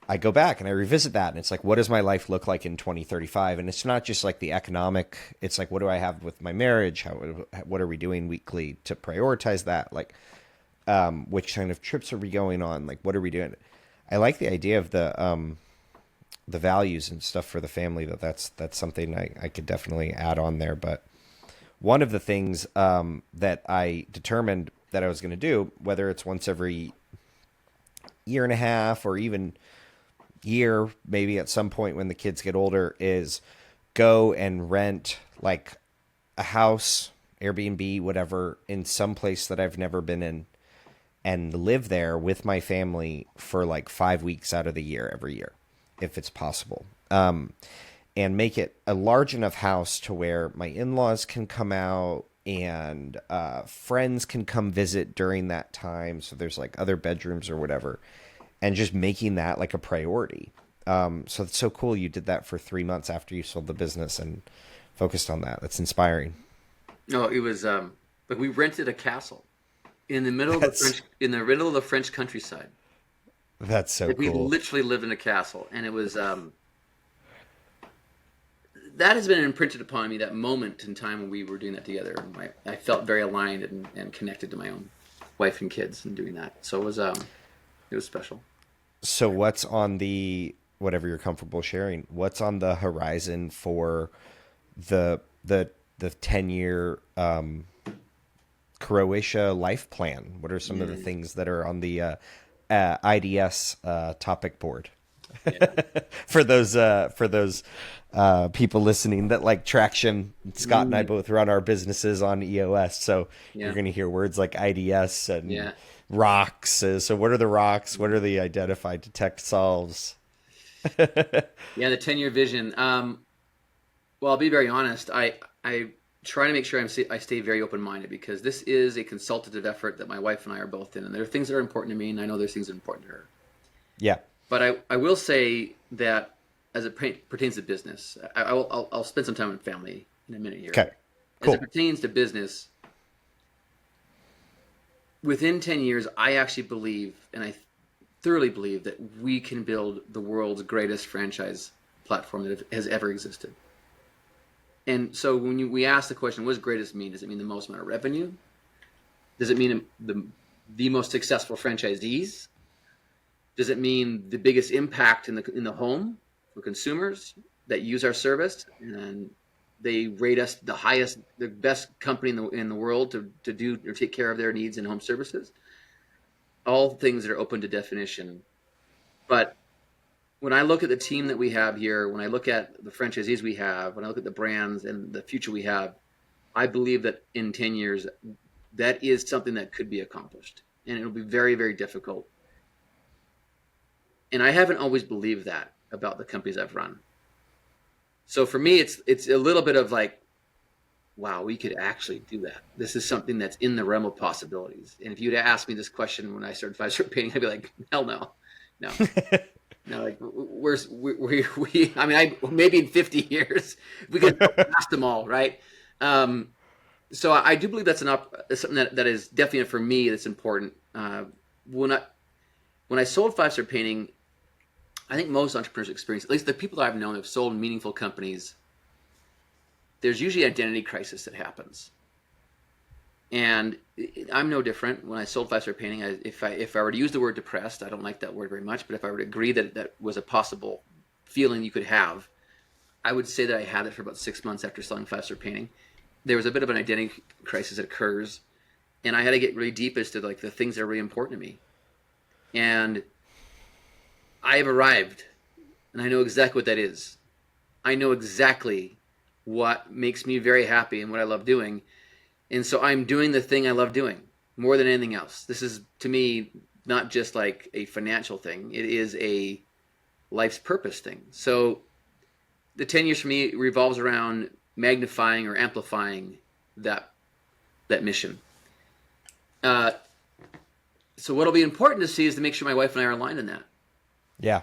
I go back and I revisit that and it's like, what does my life look like in 2035? And it's not just like the economic, it's like, what do I have with my marriage? What are we doing weekly to prioritize that? Like, which kind of trips are we going on? Like, what are we doing? I like the idea of the values and stuff for the family, that's something I could definitely add on there. But one of the things, that I determined that I was going to do, whether it's once every year and a half or even year, maybe at some point when the kids get older, is go and rent like a house, Airbnb, whatever, in some place that I've never been in and live there with my family for like 5 weeks out of the year every year, if it's possible. And make it a large enough house to where my in-laws can come out and friends can come visit during that time. So there's like other bedrooms or whatever, and just making that like a priority. So it's so cool you did that for 3 months after you sold the business and focused on that. That's inspiring. No, it was like we rented a castle in the middle of the French countryside. That's so like cool. We literally lived in a castle, and it was that has been imprinted upon me, that moment in time when we were doing that together. I felt very aligned and connected to my own wife and kids in doing that. So it was special. So what's on the, whatever you're comfortable sharing, what's on the horizon for the 10-year Croatia life plan? What are some of the things that are on the IDS topic board? for those people listening that like traction, Scott and I both run our businesses on EOS, so you're going to hear words like IDS and rocks. So what are the rocks? What are the identified detect solves? The 10-year vision. Well, I'll be very honest. I try to make sure I stay very open-minded, because this is a consultative effort that my wife and I are both in, and there are things that are important to me, and I know there's things that are important to her. Yeah. But I will say that as it pertains to business, I'll spend some time with family in a minute here. Okay, cool. As it pertains to business, within 10 years, I actually believe, and I thoroughly believe, that we can build the world's greatest franchise platform that has ever existed. And so when we ask the question, what does greatest mean? Does it mean the most amount of revenue? Does it mean the most successful franchisees? Does it mean the biggest impact in the home for consumers that use our service, and they rate us the best company in the world to do or take care of their needs in home services? All things that are open to definition. But when I look at the team that we have here, when I look at the franchisees we have, when I look at the brands and the future we have, I believe that in 10 years, that is something that could be accomplished. And it'll be very, very difficult. And I haven't always believed that about the companies I've run. So for me, it's a little bit of like, wow, we could actually do that. This is something that's in the realm of possibilities. And if you'd asked me this question when I started 5-Star Painting, I'd be like, hell no. No, like I mean, maybe in 50 years we could pass them all, right? So I do believe that's something that is definitely for me that's important. When I sold 5-Star Painting, I think most entrepreneurs experience, at least the people that I've known have sold meaningful companies, there's usually an identity crisis that happens. And I'm no different. When I sold five-star painting, if I were to use the word depressed, I don't like that word very much, but if I were to agree that that was a possible feeling you could have, I would say that I had it for about 6 months after selling five-star painting. There was a bit of an identity crisis that occurs, and I had to get really deep as to like the things that are really important to me. And I have arrived, and I know exactly what that is. I know exactly what makes me very happy and what I love doing. And so I'm doing the thing I love doing more than anything else. This is, to me, not just like a financial thing. It is a life's purpose thing. So the 10 years for me revolves around magnifying or amplifying that mission. So what'll be important to see is to make sure my wife and I are aligned in that. Yeah.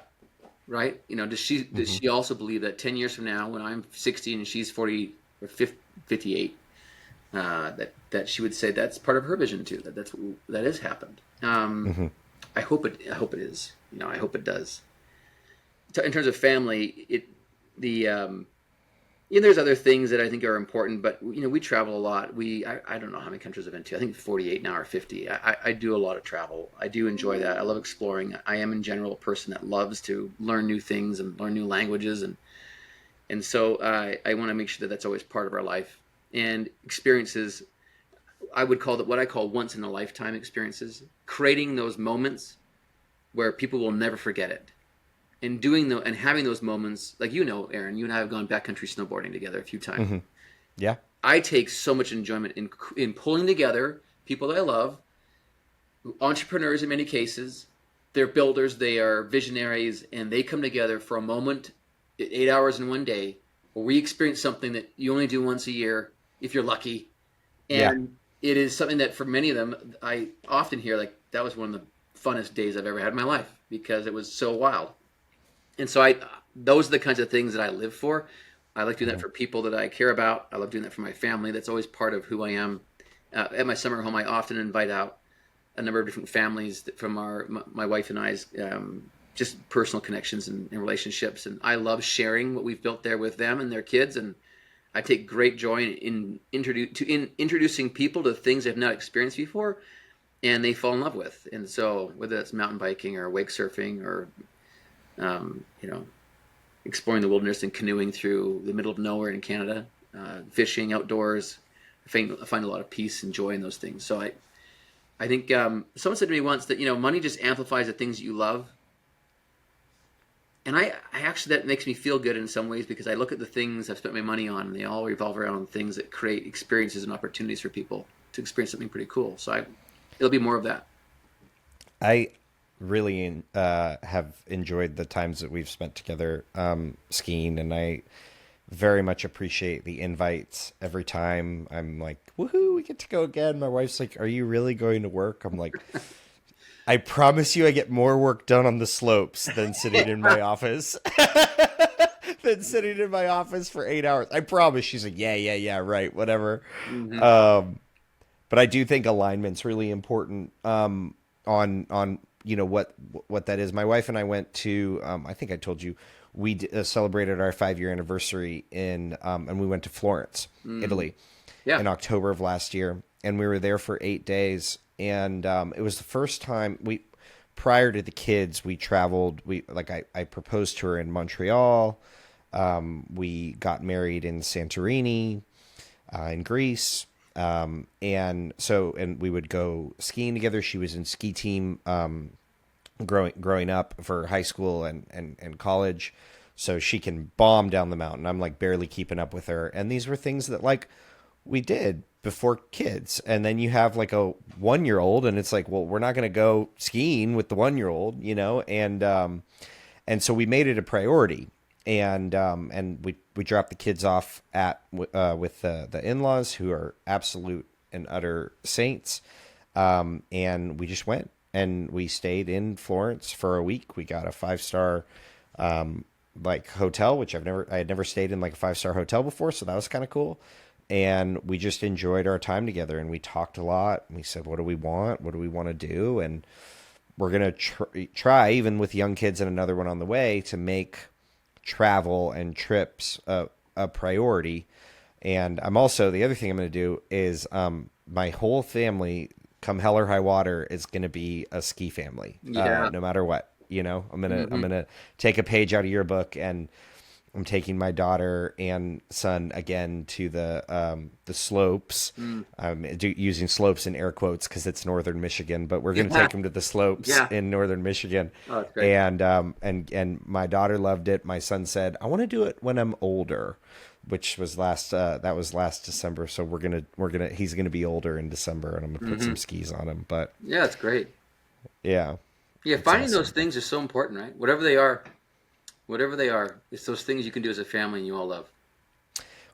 Right? Does she also believe that 10 years from now, when I'm 60 and she's 40 or 58, that she would say that's part of her vision too, that has happened. I hope it is. I hope it does. In terms of family, there's other things that I think are important, but we travel a lot. I don't know how many countries I've been to. I think 48 now or 50. I do a lot of travel. I do enjoy that. I love exploring. I am in general a person that loves to learn new things and learn new languages, and so I want to make sure that that's always part of our life. And experiences, I would call that what I call once in a lifetime experiences, creating those moments where people will never forget it. And and having those moments, like Aaron, you and I have gone backcountry snowboarding together a few times. Mm-hmm. Yeah. I take so much enjoyment in pulling together people that I love, entrepreneurs in many cases. They're builders, they are visionaries, and they come together for a moment, 8 hours in one day, where we experience something that you only do once a year, if you're lucky. And it is something that for many of them, I often hear like that was one of the funnest days I've ever had in my life because it was so wild. And so those are the kinds of things that I live for. I like doing that for people that I care about. I love doing that for my family. That's always part of who I am. At my summer home, I often invite out a number of different families from my wife and I's just personal connections and relationships. And I love sharing what we've built there with them and their kids. And I take great joy in introducing people to things they've not experienced before and they fall in love with. And so whether that's mountain biking or wake surfing or exploring the wilderness and canoeing through the middle of nowhere in Canada, fishing outdoors, I find a lot of peace and joy in those things. So I think someone said to me once that money just amplifies the things that you love, and I actually, that makes me feel good in some ways because I look at the things I've spent my money on and they all revolve around things that create experiences and opportunities for people to experience something pretty cool. So it'll be more of that. I really have enjoyed the times that we've spent together skiing, and I very much appreciate the invites every time. I'm like, woohoo, we get to go again. My wife's like, are you really going to work? I'm like, I promise you I get more work done on the slopes than sitting in my office. Than sitting in my office for 8 hours. I promise. She's like, yeah, right, whatever. Mm-hmm. But I do think alignment's really important on what that is. My wife and I went to, I think I told you, we celebrated our 5-year anniversary and we went to Florence, Italy, in October of last year. And we were there for 8 days. And it was the first time prior to the kids, we traveled. I proposed to her in Montreal. We got married in Santorini, in Greece. And we would go skiing together. She was in ski team, growing up for high school and college. So she can bomb down the mountain. I'm like barely keeping up with her. And these were things that like we did before kids. And then you have like a 1-year-old and it's like, well, we're not going to go skiing with the 1-year-old, and so we made it a priority. And we dropped the kids off with the in-laws who are absolute and utter saints. And we just went and we stayed in Florence for a week. We got a 5-star hotel, which I had never stayed in like a 5-star hotel before, so that was kind of cool. And we just enjoyed our time together, and we talked a lot. And we said, what do we want? What do we want to do? And we're gonna try, even with young kids and another one on the way, to make travel and trips a priority. And I'm also, the other thing I'm going to do is my whole family, come hell or high water, is going to be a ski family. Yeah. No matter what, I'm Mm-hmm. gonna take a page out of your book, and I'm taking my daughter and son again to the slopes. Mm. Using slopes in air quotes because it's northern Michigan, but we're going to Yeah. take them to the slopes Yeah. in northern Michigan. Oh, that's great. And my daughter loved it. My son said, "I want to do it when I'm older," which was last December. So he's gonna be older in December, and I'm gonna put Mm-hmm. some skis on him. But Yeah, that's great. yeah, Yeah, it's finding those awesome. things is so important, right? Whatever they are, it's those things you can do as a family and you all love.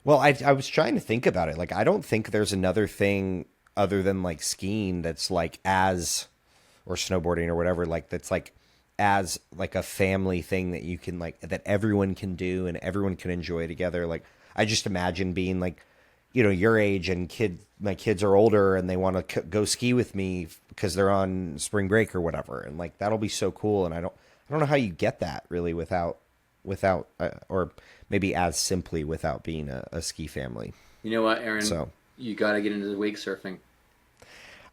Well, I was trying to think about it. Like, I don't think there's another thing other than like skiing that's like or snowboarding or whatever, like that's like as like a family thing that you can like that everyone can do and everyone can enjoy together. Like, I just imagine being like, your age and my kids are older and they want to go ski with me because they're on spring break or whatever, and like that'll be so cool. And I don't know how you get that really without or maybe as simply without being a ski family. You know what, Aaron? So You got to get into the wake surfing.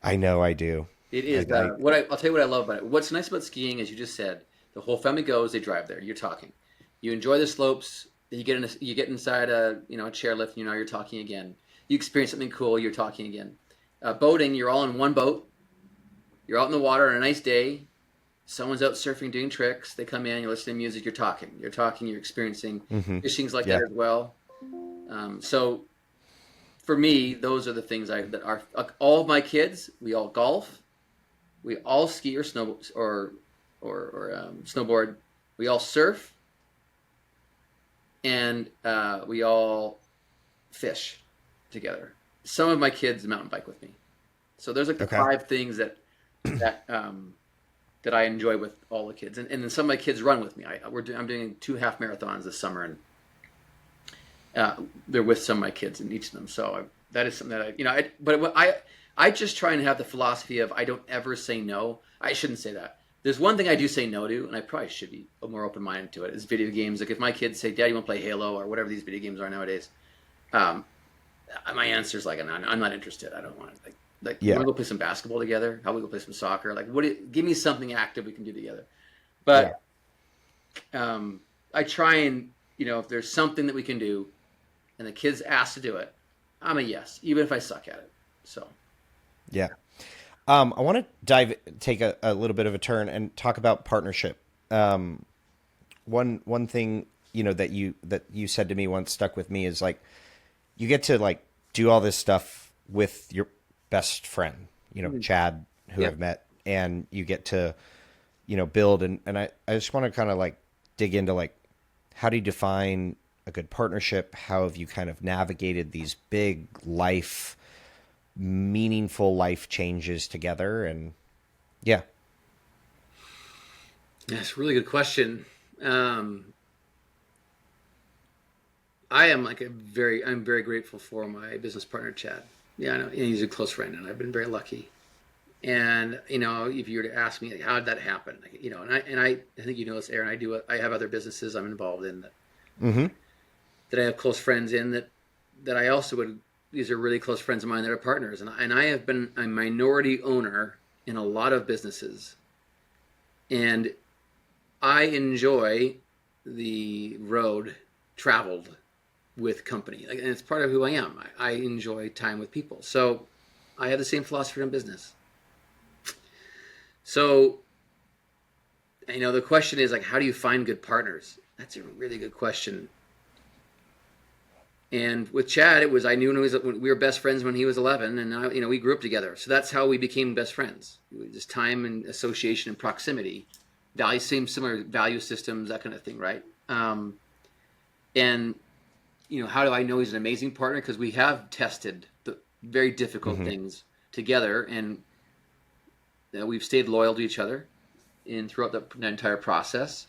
I know I do. It I, is I I'll tell you what I love about it. What's nice about skiing, as you just said, the whole family goes. They drive there. You're talking. You enjoy the slopes. You get inside a chairlift. You're talking again. You experience something cool. You're talking again. Boating. You're all in one boat. You're out in the water on a nice day. Someone's out surfing doing tricks. They come in. You're listening to music. You're talking. You're talking. You're experiencing. hmm Fishing's like yeah. that as well. So for me, those are the things that are all of my kids. We all golf. We all ski or snowboard. We all surf, and we all fish together. Some of my kids mountain bike with me. So there's like the Okay. 5 things that that I enjoy with all the kids, and then some of my kids run with me. I'm doing 2 half marathons this summer, and they're with some of my kids in each of them. So that is something that I just try and have the philosophy of I don't ever say no. I shouldn't say that. There's one thing I do say no to, and I probably should be more open-minded to it, is video games. Like if my kids say, "Dad, you want to play Halo?" or whatever these video games are nowadays, um, my answer is like, I'm not interested. I don't want it. Like you Yeah. want to go play some basketball together? How about we go play some soccer? Like give me something active we can do together. Yeah. But I try and if there's something that we can do, and the kids ask to do it, I'm a yes, even if I suck at it. So Yeah. I want to take a little bit of a turn and talk about partnership. One thing, that you said to me once stuck with me is like, you get to like do all this stuff with your best friend, Chad, who yeah, I've met, and you get to, build. And I just want to kind of like dig into like, how do you define a good partnership? How have you kind of navigated these big meaningful life changes together? And yeah. that's a really good question. I'm very grateful for my business partner Chad. Yeah, I know, and he's a close friend, and I've been very lucky. And if you were to ask me, like, how did that happen? Like, I think this, Aaron. I have other businesses I'm involved in Mm-hmm. that I have close friends in that I also would. These are really close friends of mine that are partners, and I have been a minority owner in a lot of businesses, and I enjoy the road traveled with company, and it's part of who I am. I enjoy time with people, so I have the same philosophy in business. So, the question is like, how do you find good partners? That's a really good question. And with Chad, it was I knew when we were best friends when he was 11, and we grew up together. So that's how we became best friends. Just time and association and proximity, similar value systems, that kind of thing, right? And how do I know he's an amazing partner? Because we have tested the very difficult Mm-hmm. things together, and we've stayed loyal to each other throughout the entire process.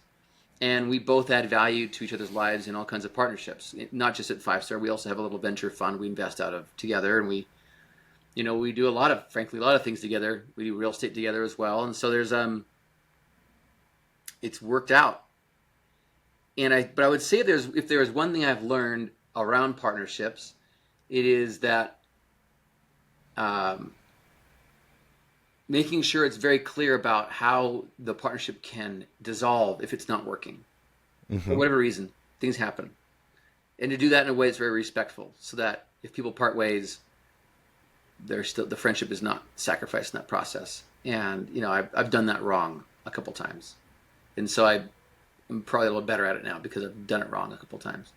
And we both add value to each other's lives in all kinds of partnerships, not just at 5 Star. We also have a little venture fund we invest out of together, and we do a lot of things together. We do real estate together as well, and so there's it's worked out. But I would say if there is one thing I've learned around partnerships, it is that making sure it's very clear about how the partnership can dissolve if it's not working. For whatever reason, things happen. And to do that in a way that's very respectful, so that if people part ways, the friendship is not sacrificed in that process. And, I've done that wrong a couple times. And so I'm probably a little better at it now because I've done it wrong a couple times.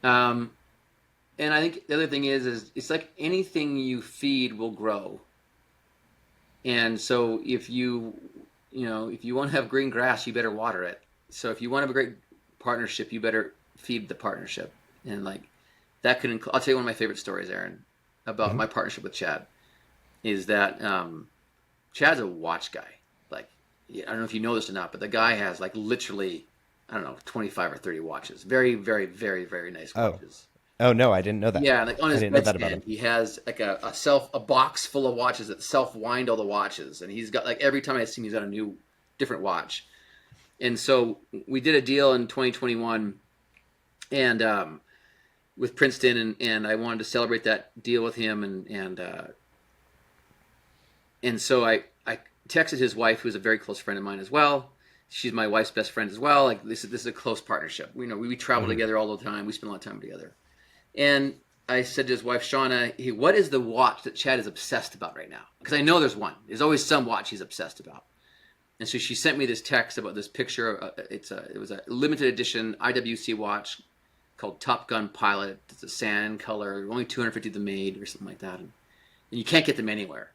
And I think the other thing is it's like anything you feed will grow. And so if you want to have green grass, you better water it. So if you want to have a great partnership, you better feed the partnership. And like that could I'll tell you one of my favorite stories, Aaron, about my partnership with Chad, is that Chad's a watch guy. Like, I don't know if you know this or not, but the guy has like literally, I don't know, 25 or 30 watches. Very, very, very, very nice watches. Oh no, I didn't know that. Yeah, like on his bedstand, he has like a box full of watches that self-wind all the watches, and he's got like every time I see him, he's got a different watch. And so we did a deal in 2021, and with Princeton, and I wanted to celebrate that deal with him, and so I texted his wife, who's a very close friend of mine as well. She's my wife's best friend as well. Like this is a close partnership. We travel together all the time. We spend a lot of time together. And I said to his wife, Shauna, hey, what is the watch that Chad is obsessed about right now? Because I know there's one. There's always some watch he's obsessed about. And so she sent me this text about this picture. It was a limited edition IWC watch called Top Gun Pilot. It's a sand color, only 250 of them made or something like that. And you can't get them anywhere.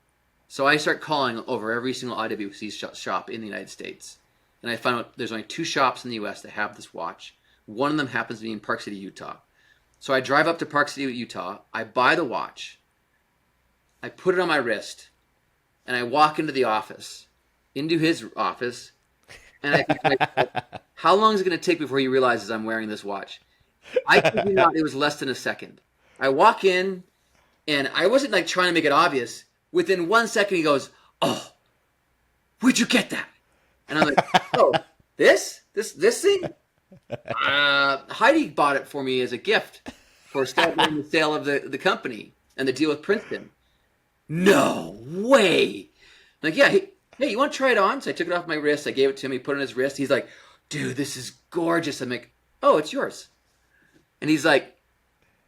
So I start calling over every single IWC shop in the United States. And I found out there's only 2 shops in the U.S. that have this watch. One of them happens to be in Park City, Utah. So I drive up to Park City, Utah. I buy the watch. I put it on my wrist. And I walk into the office, into his office. And I think to myself, how long is it going to take before he realizes I'm wearing this watch? I kid you not, it was less than a second. I walk in, and I wasn't like trying to make it obvious. Within 1 second, he goes, "Oh, where'd you get that?" And I'm like, "Oh, this thing? Heidi bought it for me as a gift for starting the sale of the company and the deal with Princeton." No way. Like, yeah, hey, you want to try it on? So I took it off my wrist. I gave it to him. He put it on his wrist. He's like, "Dude, this is gorgeous." I'm like, "Oh, it's yours." And he's like,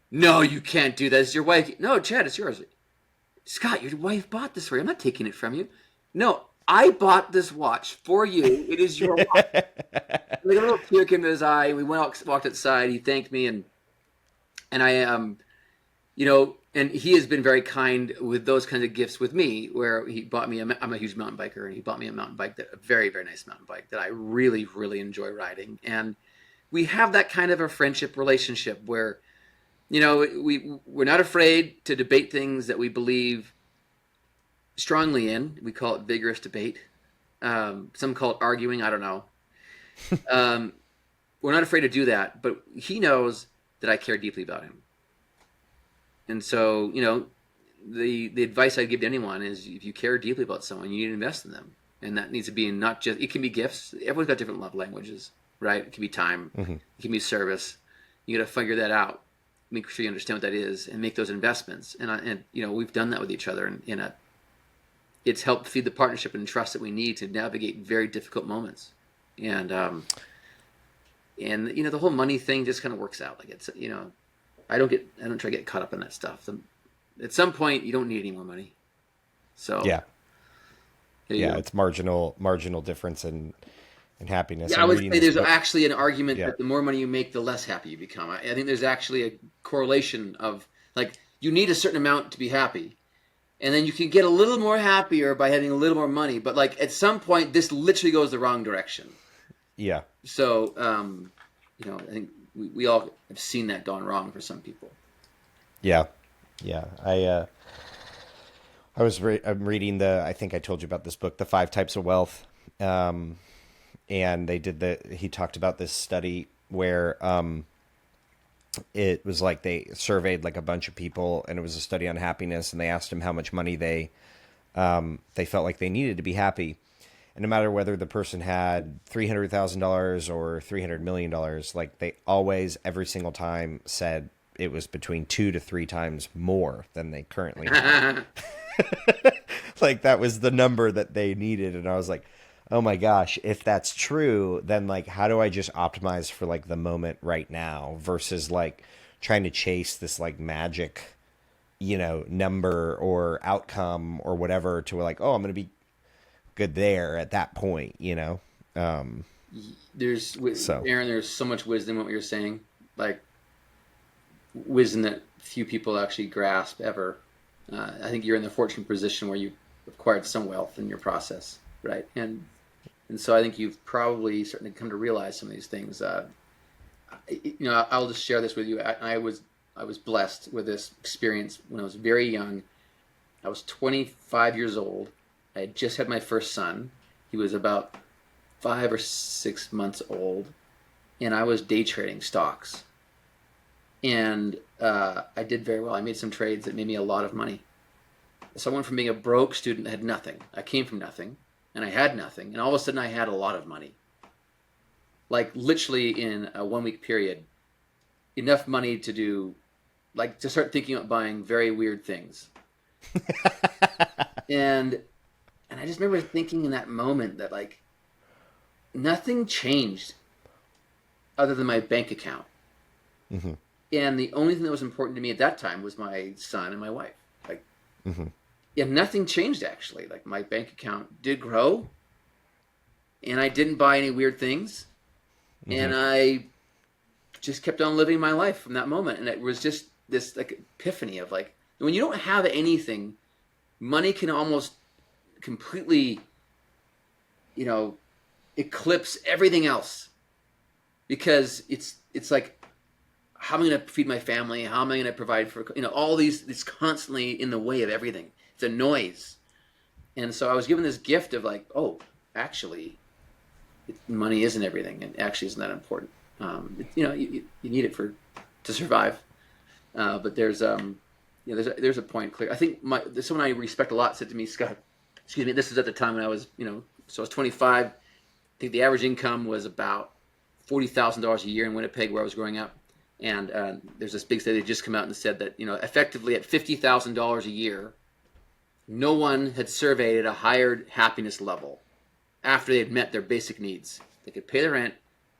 "No, you can't do that. It's your wife." "No, Chad, it's yours." "Scott, your wife bought this for you. I'm not taking it from you." "No, I bought this watch for you. It is your watch." Like a little tear came to his eye. We walked outside. He thanked me, and I and he has been very kind with those kinds of gifts with me. Where he bought me, I'm a huge mountain biker, and he bought me a mountain bike, a very, very nice mountain bike that I really, really enjoy riding. And we have that kind of a friendship relationship where, we're not afraid to debate things that we believe strongly in. We call it vigorous debate. Some call it arguing. I don't know. We're not afraid to do that, but he knows that I care deeply about him. And so, the advice I give to anyone is if you care deeply about someone, you need to invest in them. And that needs to be not just, it can be gifts. Everyone's got different love languages, right? It can be time. It can be service. You got to figure that out. Make sure you understand what that is and make those investments. And we've done that with each other, and it's helped feed the partnership and trust that we need to navigate very difficult moments. And the whole money thing just kind of works out. Like it's, I don't try to get caught up in that stuff. At some point, you don't need any more money. So yeah, it's marginal difference in happiness. Yeah, I would say there's actually an argument that the more money you make, the less happy you become. I think there's actually a correlation of like you need a certain amount to be happy, and then you can get a little more happier by having a little more money. But like at some point, this literally goes the wrong direction. Yeah. So, I think we all have seen that gone wrong for some people. Yeah. Yeah. I'm reading I think I told you about this book, The 5 Types of Wealth. And he talked about this study where, it was like they surveyed like a bunch of people, and it was a study on happiness, and they asked them how much money they felt like they needed to be happy. And no matter whether the person had $300,000 or $300 million, like they always, every single time said it was between 2 to 3 times more than they currently have. Like that was the number that they needed. And I was like, oh my gosh, if that's true, then like, how do I just optimize for like the moment right now versus like trying to chase this like magic, number or outcome or whatever to like, oh, I'm going to be good there at that point, Aaron, there's so much wisdom in what you're saying, like wisdom that few people actually grasp ever. I think you're in the fortunate position where you've acquired some wealth in your process, right? And so I think you've probably certainly come to realize some of these things. I'll just share this with you. I was blessed with this experience when I was very young. I was 25 years old. I had just had my first son. He was about 5 or 6 months old, and I was day trading stocks. And I did very well. I made some trades that made me a lot of money. So I went from being a broke student that had nothing. I came from nothing, and I had nothing, and all of a sudden I had a lot of money. Like literally in a 1 week period, enough money to start thinking about buying very weird things. and I just remember thinking in that moment that like nothing changed other than my bank account. Mm-hmm. And the only thing that was important to me at that time was my son and my wife. Like, mm-hmm. Yeah, nothing changed actually. Like my bank account did grow, and I didn't buy any weird things, mm-hmm. and I just kept on living my life from that moment. And it was just this like epiphany of like, when you don't have anything, money can almost completely, eclipse everything else, because it's like, how am I going to feed my family? How am I going to provide for, all these, it's constantly in the way of everything. It's a noise. And so I was given this gift of like, oh, actually, money isn't everything, and actually isn't that important. You need it to survive. But there's a point clear. I think someone I respect a lot said to me, Scott, excuse me, this is at the time when I was, so I was 25. I think the average income was about $40,000 a year in Winnipeg, where I was growing up. And there's this big study that just come out and said that, effectively at $50,000 a year, no one had surveyed at a higher happiness level after they had met their basic needs. They could pay their rent,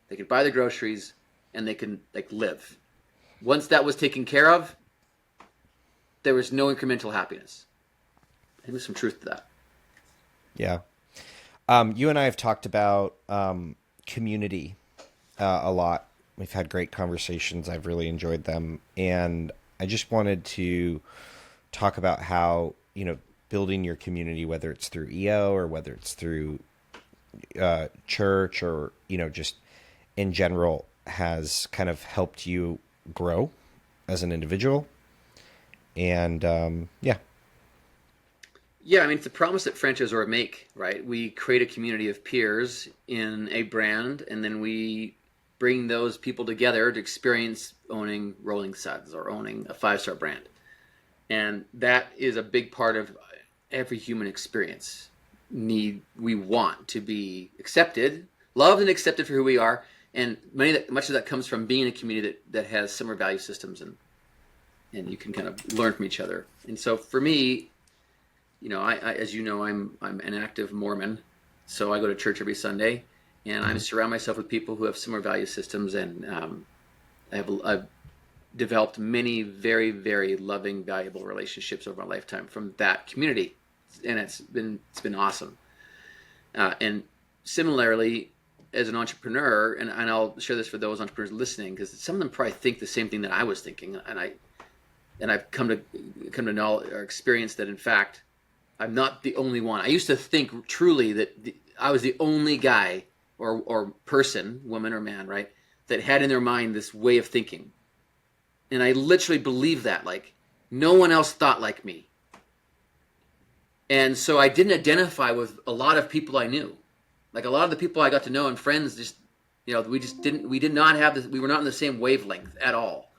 they could buy the groceries, and they could live. Once that was taken care of, there was no incremental happiness. I think there's some truth to that. Yeah. You and I have talked about community a lot. We've had great conversations. I've really enjoyed them. And I just wanted to talk about how, building your community, whether it's through EO or whether it's through church or, just in general, has kind of helped you grow as an individual. And yeah. Yeah, I mean, it's a promise that franchisors make, right? We create a community of peers in a brand, and then we bring those people together to experience owning Rolling Suds or owning a 5-star brand. And that is a big part of every human experience. We want to be accepted, loved and accepted for who we are. And much of that comes from being in a community that has similar value systems, and you can kind of learn from each other. And so for me, I as you know, I'm an active Mormon, so I go to church every Sunday. And I surround myself with people who have similar value systems, and I've developed many very, very loving, valuable relationships over my lifetime from that community, and it's been awesome. And similarly, as an entrepreneur, and I'll share this for those entrepreneurs listening, because some of them probably think the same thing that I was thinking, and I've come to know or experience that in fact I'm not the only one. I used to think truly that I was the only guy or person, woman or man, right, that had in their mind this way of thinking. And I literally believed that, like, no one else thought like me. And so I didn't identify with a lot of people I knew. Like, a lot of the people I got to know and friends just, we did not have this, we were not in the same wavelength at all.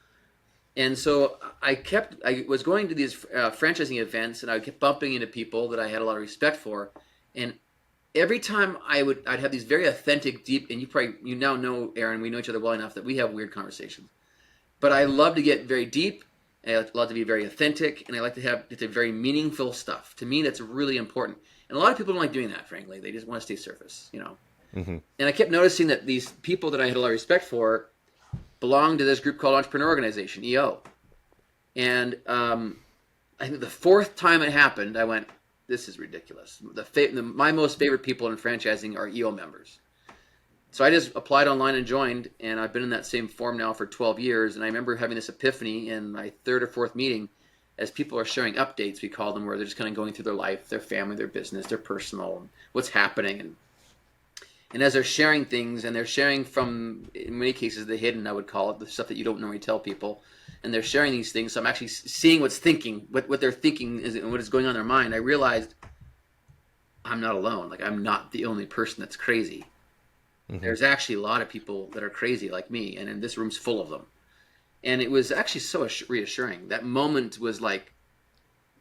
And so I was going to these franchising events, and I kept bumping into people that I had a lot of respect for. And every time I'd have these very authentic, deep, and you now know, Aaron, we know each other well enough that we have weird conversations. But I love to get very deep. I love to be very authentic, and I like to have it's a very meaningful stuff. To me, that's really important. And a lot of people don't like doing that, frankly. They just want to stay surface, you know. Mm-hmm. And I kept noticing that these people that I had a lot of respect for belonged to this group called Entrepreneur Organization, EO. And I think the fourth time it happened, I went, this is ridiculous. My most favorite people in franchising are EO members. So I just applied online and joined, and I've been in that same form now for 12 years. And I remember having this epiphany in my third or fourth meeting as people are sharing updates, we call them, where they're just kind of going through their life, their family, their business, their personal, what's happening. And as they're sharing things, and they're sharing from, in many cases, the hidden, I would call it, the stuff that you don't normally tell people. And they're sharing these things, so I'm actually seeing what they're thinking is, and what is going on in their mind. I realized I'm not alone. Like, I'm not the only person that's crazy. Mm-hmm. There's actually a lot of people that are crazy like me, and this room's full of them. And it was actually so reassuring. That moment was like,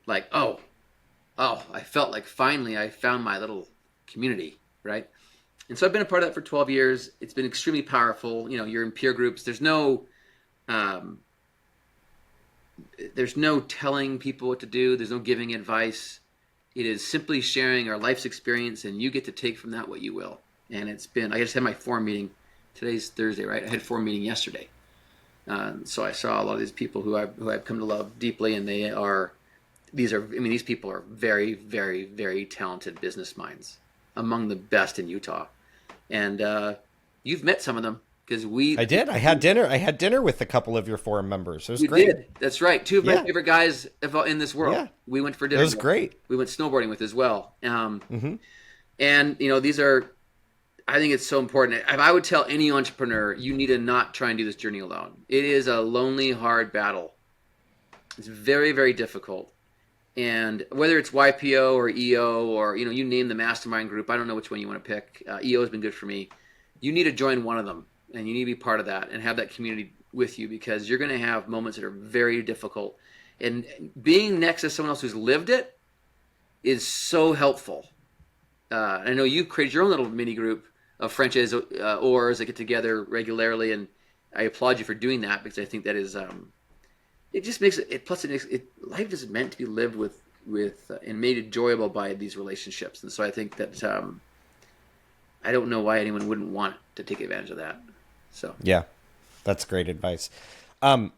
oh, I felt like finally I found my little community, right? And so I've been a part of that for 12 years. It's been extremely powerful. You know, you're in peer groups. There's no telling people what to do. There's no giving advice. It is simply sharing our life's experience, and you get to take from that what you will. And I just had my forum meeting. Today's Thursday, right? I had a forum meeting yesterday. So I saw a lot of these people who I've come to love deeply, and these people are very, very, very talented business minds, among the best in Utah. And you've met some of them because I did. I had dinner with a couple of your forum members. It was great. Did. That's right. Two of my favorite guys in this world. Yeah. We went for dinner. It was great. We went snowboarding with as well. Mm-hmm. And these are. I think it's so important. If I would tell any entrepreneur, you need to not try and do this journey alone. It is a lonely, hard battle. It's very, very difficult. And whether it's YPO or EO or, you name the mastermind group, I don't know which one you want to pick. EO has been good for me. You need to join one of them, and you need to be part of that and have that community with you, because you're going to have moments that are very difficult. And being next to someone else who's lived it is so helpful. I know you created your own little mini group of franchise oars that get together regularly, and I applaud you for doing that, because I think that is it just makes it. Plus, life is meant to be lived with and made enjoyable by these relationships, and so I think that I don't know why anyone wouldn't want to take advantage of that. So yeah, that's great advice. You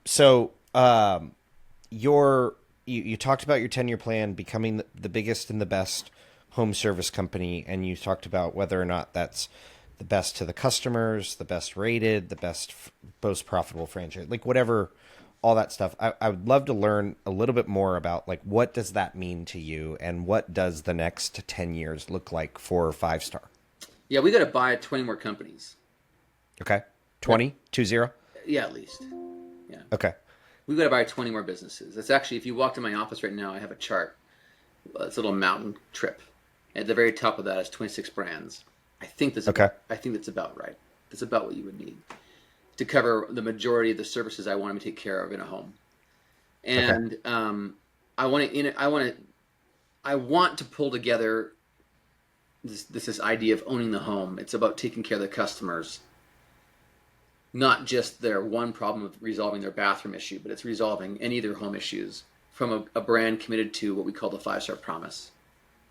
talked about your 10-year plan, becoming the biggest and the best home service company, and you talked about whether or not that's the best to the customers, the best rated, the most profitable franchise, like whatever, all that stuff. I would love to learn a little bit more about, like, what does that mean to you, and what does the next 10 years look like for 5-star? Yeah, we got to buy 20 more companies. Okay. 20? 20? Yeah, at least. Yeah. Okay. We've got to buy 20 more businesses. That's actually, if you walk to my office right now, I have a chart. It's a little mountain trip. At the very top of that is 26 brands. I think that's about right. That's about what you would need to cover the majority of the services I want to take care of in a home. And I want to pull together this idea of owning the home. It's about taking care of the customers, not just their one problem of resolving their bathroom issue, but it's resolving any of their home issues from a brand committed to what we call the 5-star promise.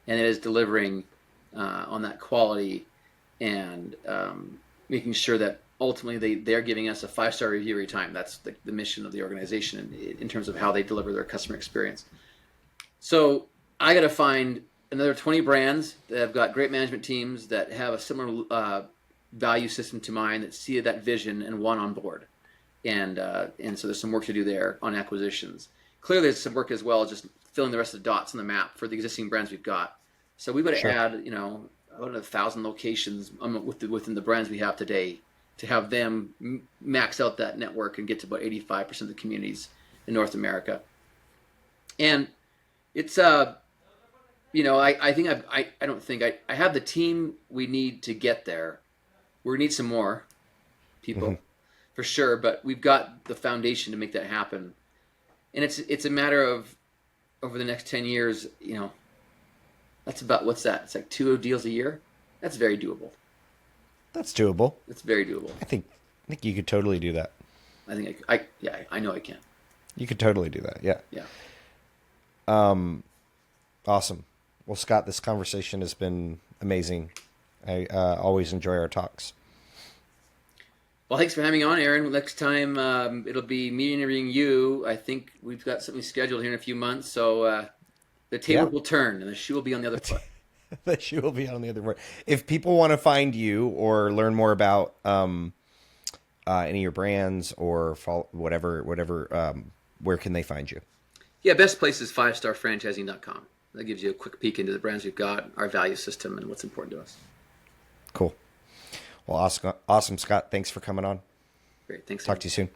And it is delivering on that quality and making sure that ultimately they're giving us a 5-star review every time. That's the mission of the organization in terms of how they deliver their customer experience. So I got to find another 20 brands that have got great management teams that have a similar value system to mine, that see that vision and want on board. And so there's some work to do there on acquisitions. Clearly there's some work as well, just filling the rest of the dots on the map for the existing brands we've got. So we've got to add, about 1,000 locations within the brands we have today to have them max out that network and get to about 85% of the communities in North America. And it's, I have the team we need to get there. We need some more people for sure, but we've got the foundation to make that happen. And it's a matter of, over the next 10 years, that's about, what's that? It's like 2 deals a year. That's very doable. That's doable. It's very doable. I think you could totally do that. I think I know I can. You could totally do that. Yeah. Yeah. Awesome. Well, Scott, this conversation has been amazing. I always enjoy our talks. Well, thanks for having me on, Aaron. Next time it'll be me interviewing you. I think we've got something scheduled here in a few months, so the table will turn and the shoe will be on the other foot. The shoe will be on the other foot. If people want to find you or learn more about any of your brands or whatever, where can they find you? Yeah, best place is 5starfranchising.com. That gives you a quick peek into the brands we've got, our value system, and what's important to us. Cool. Well, awesome, Scott. Thanks for coming on. Great. Thanks. Talk to you soon.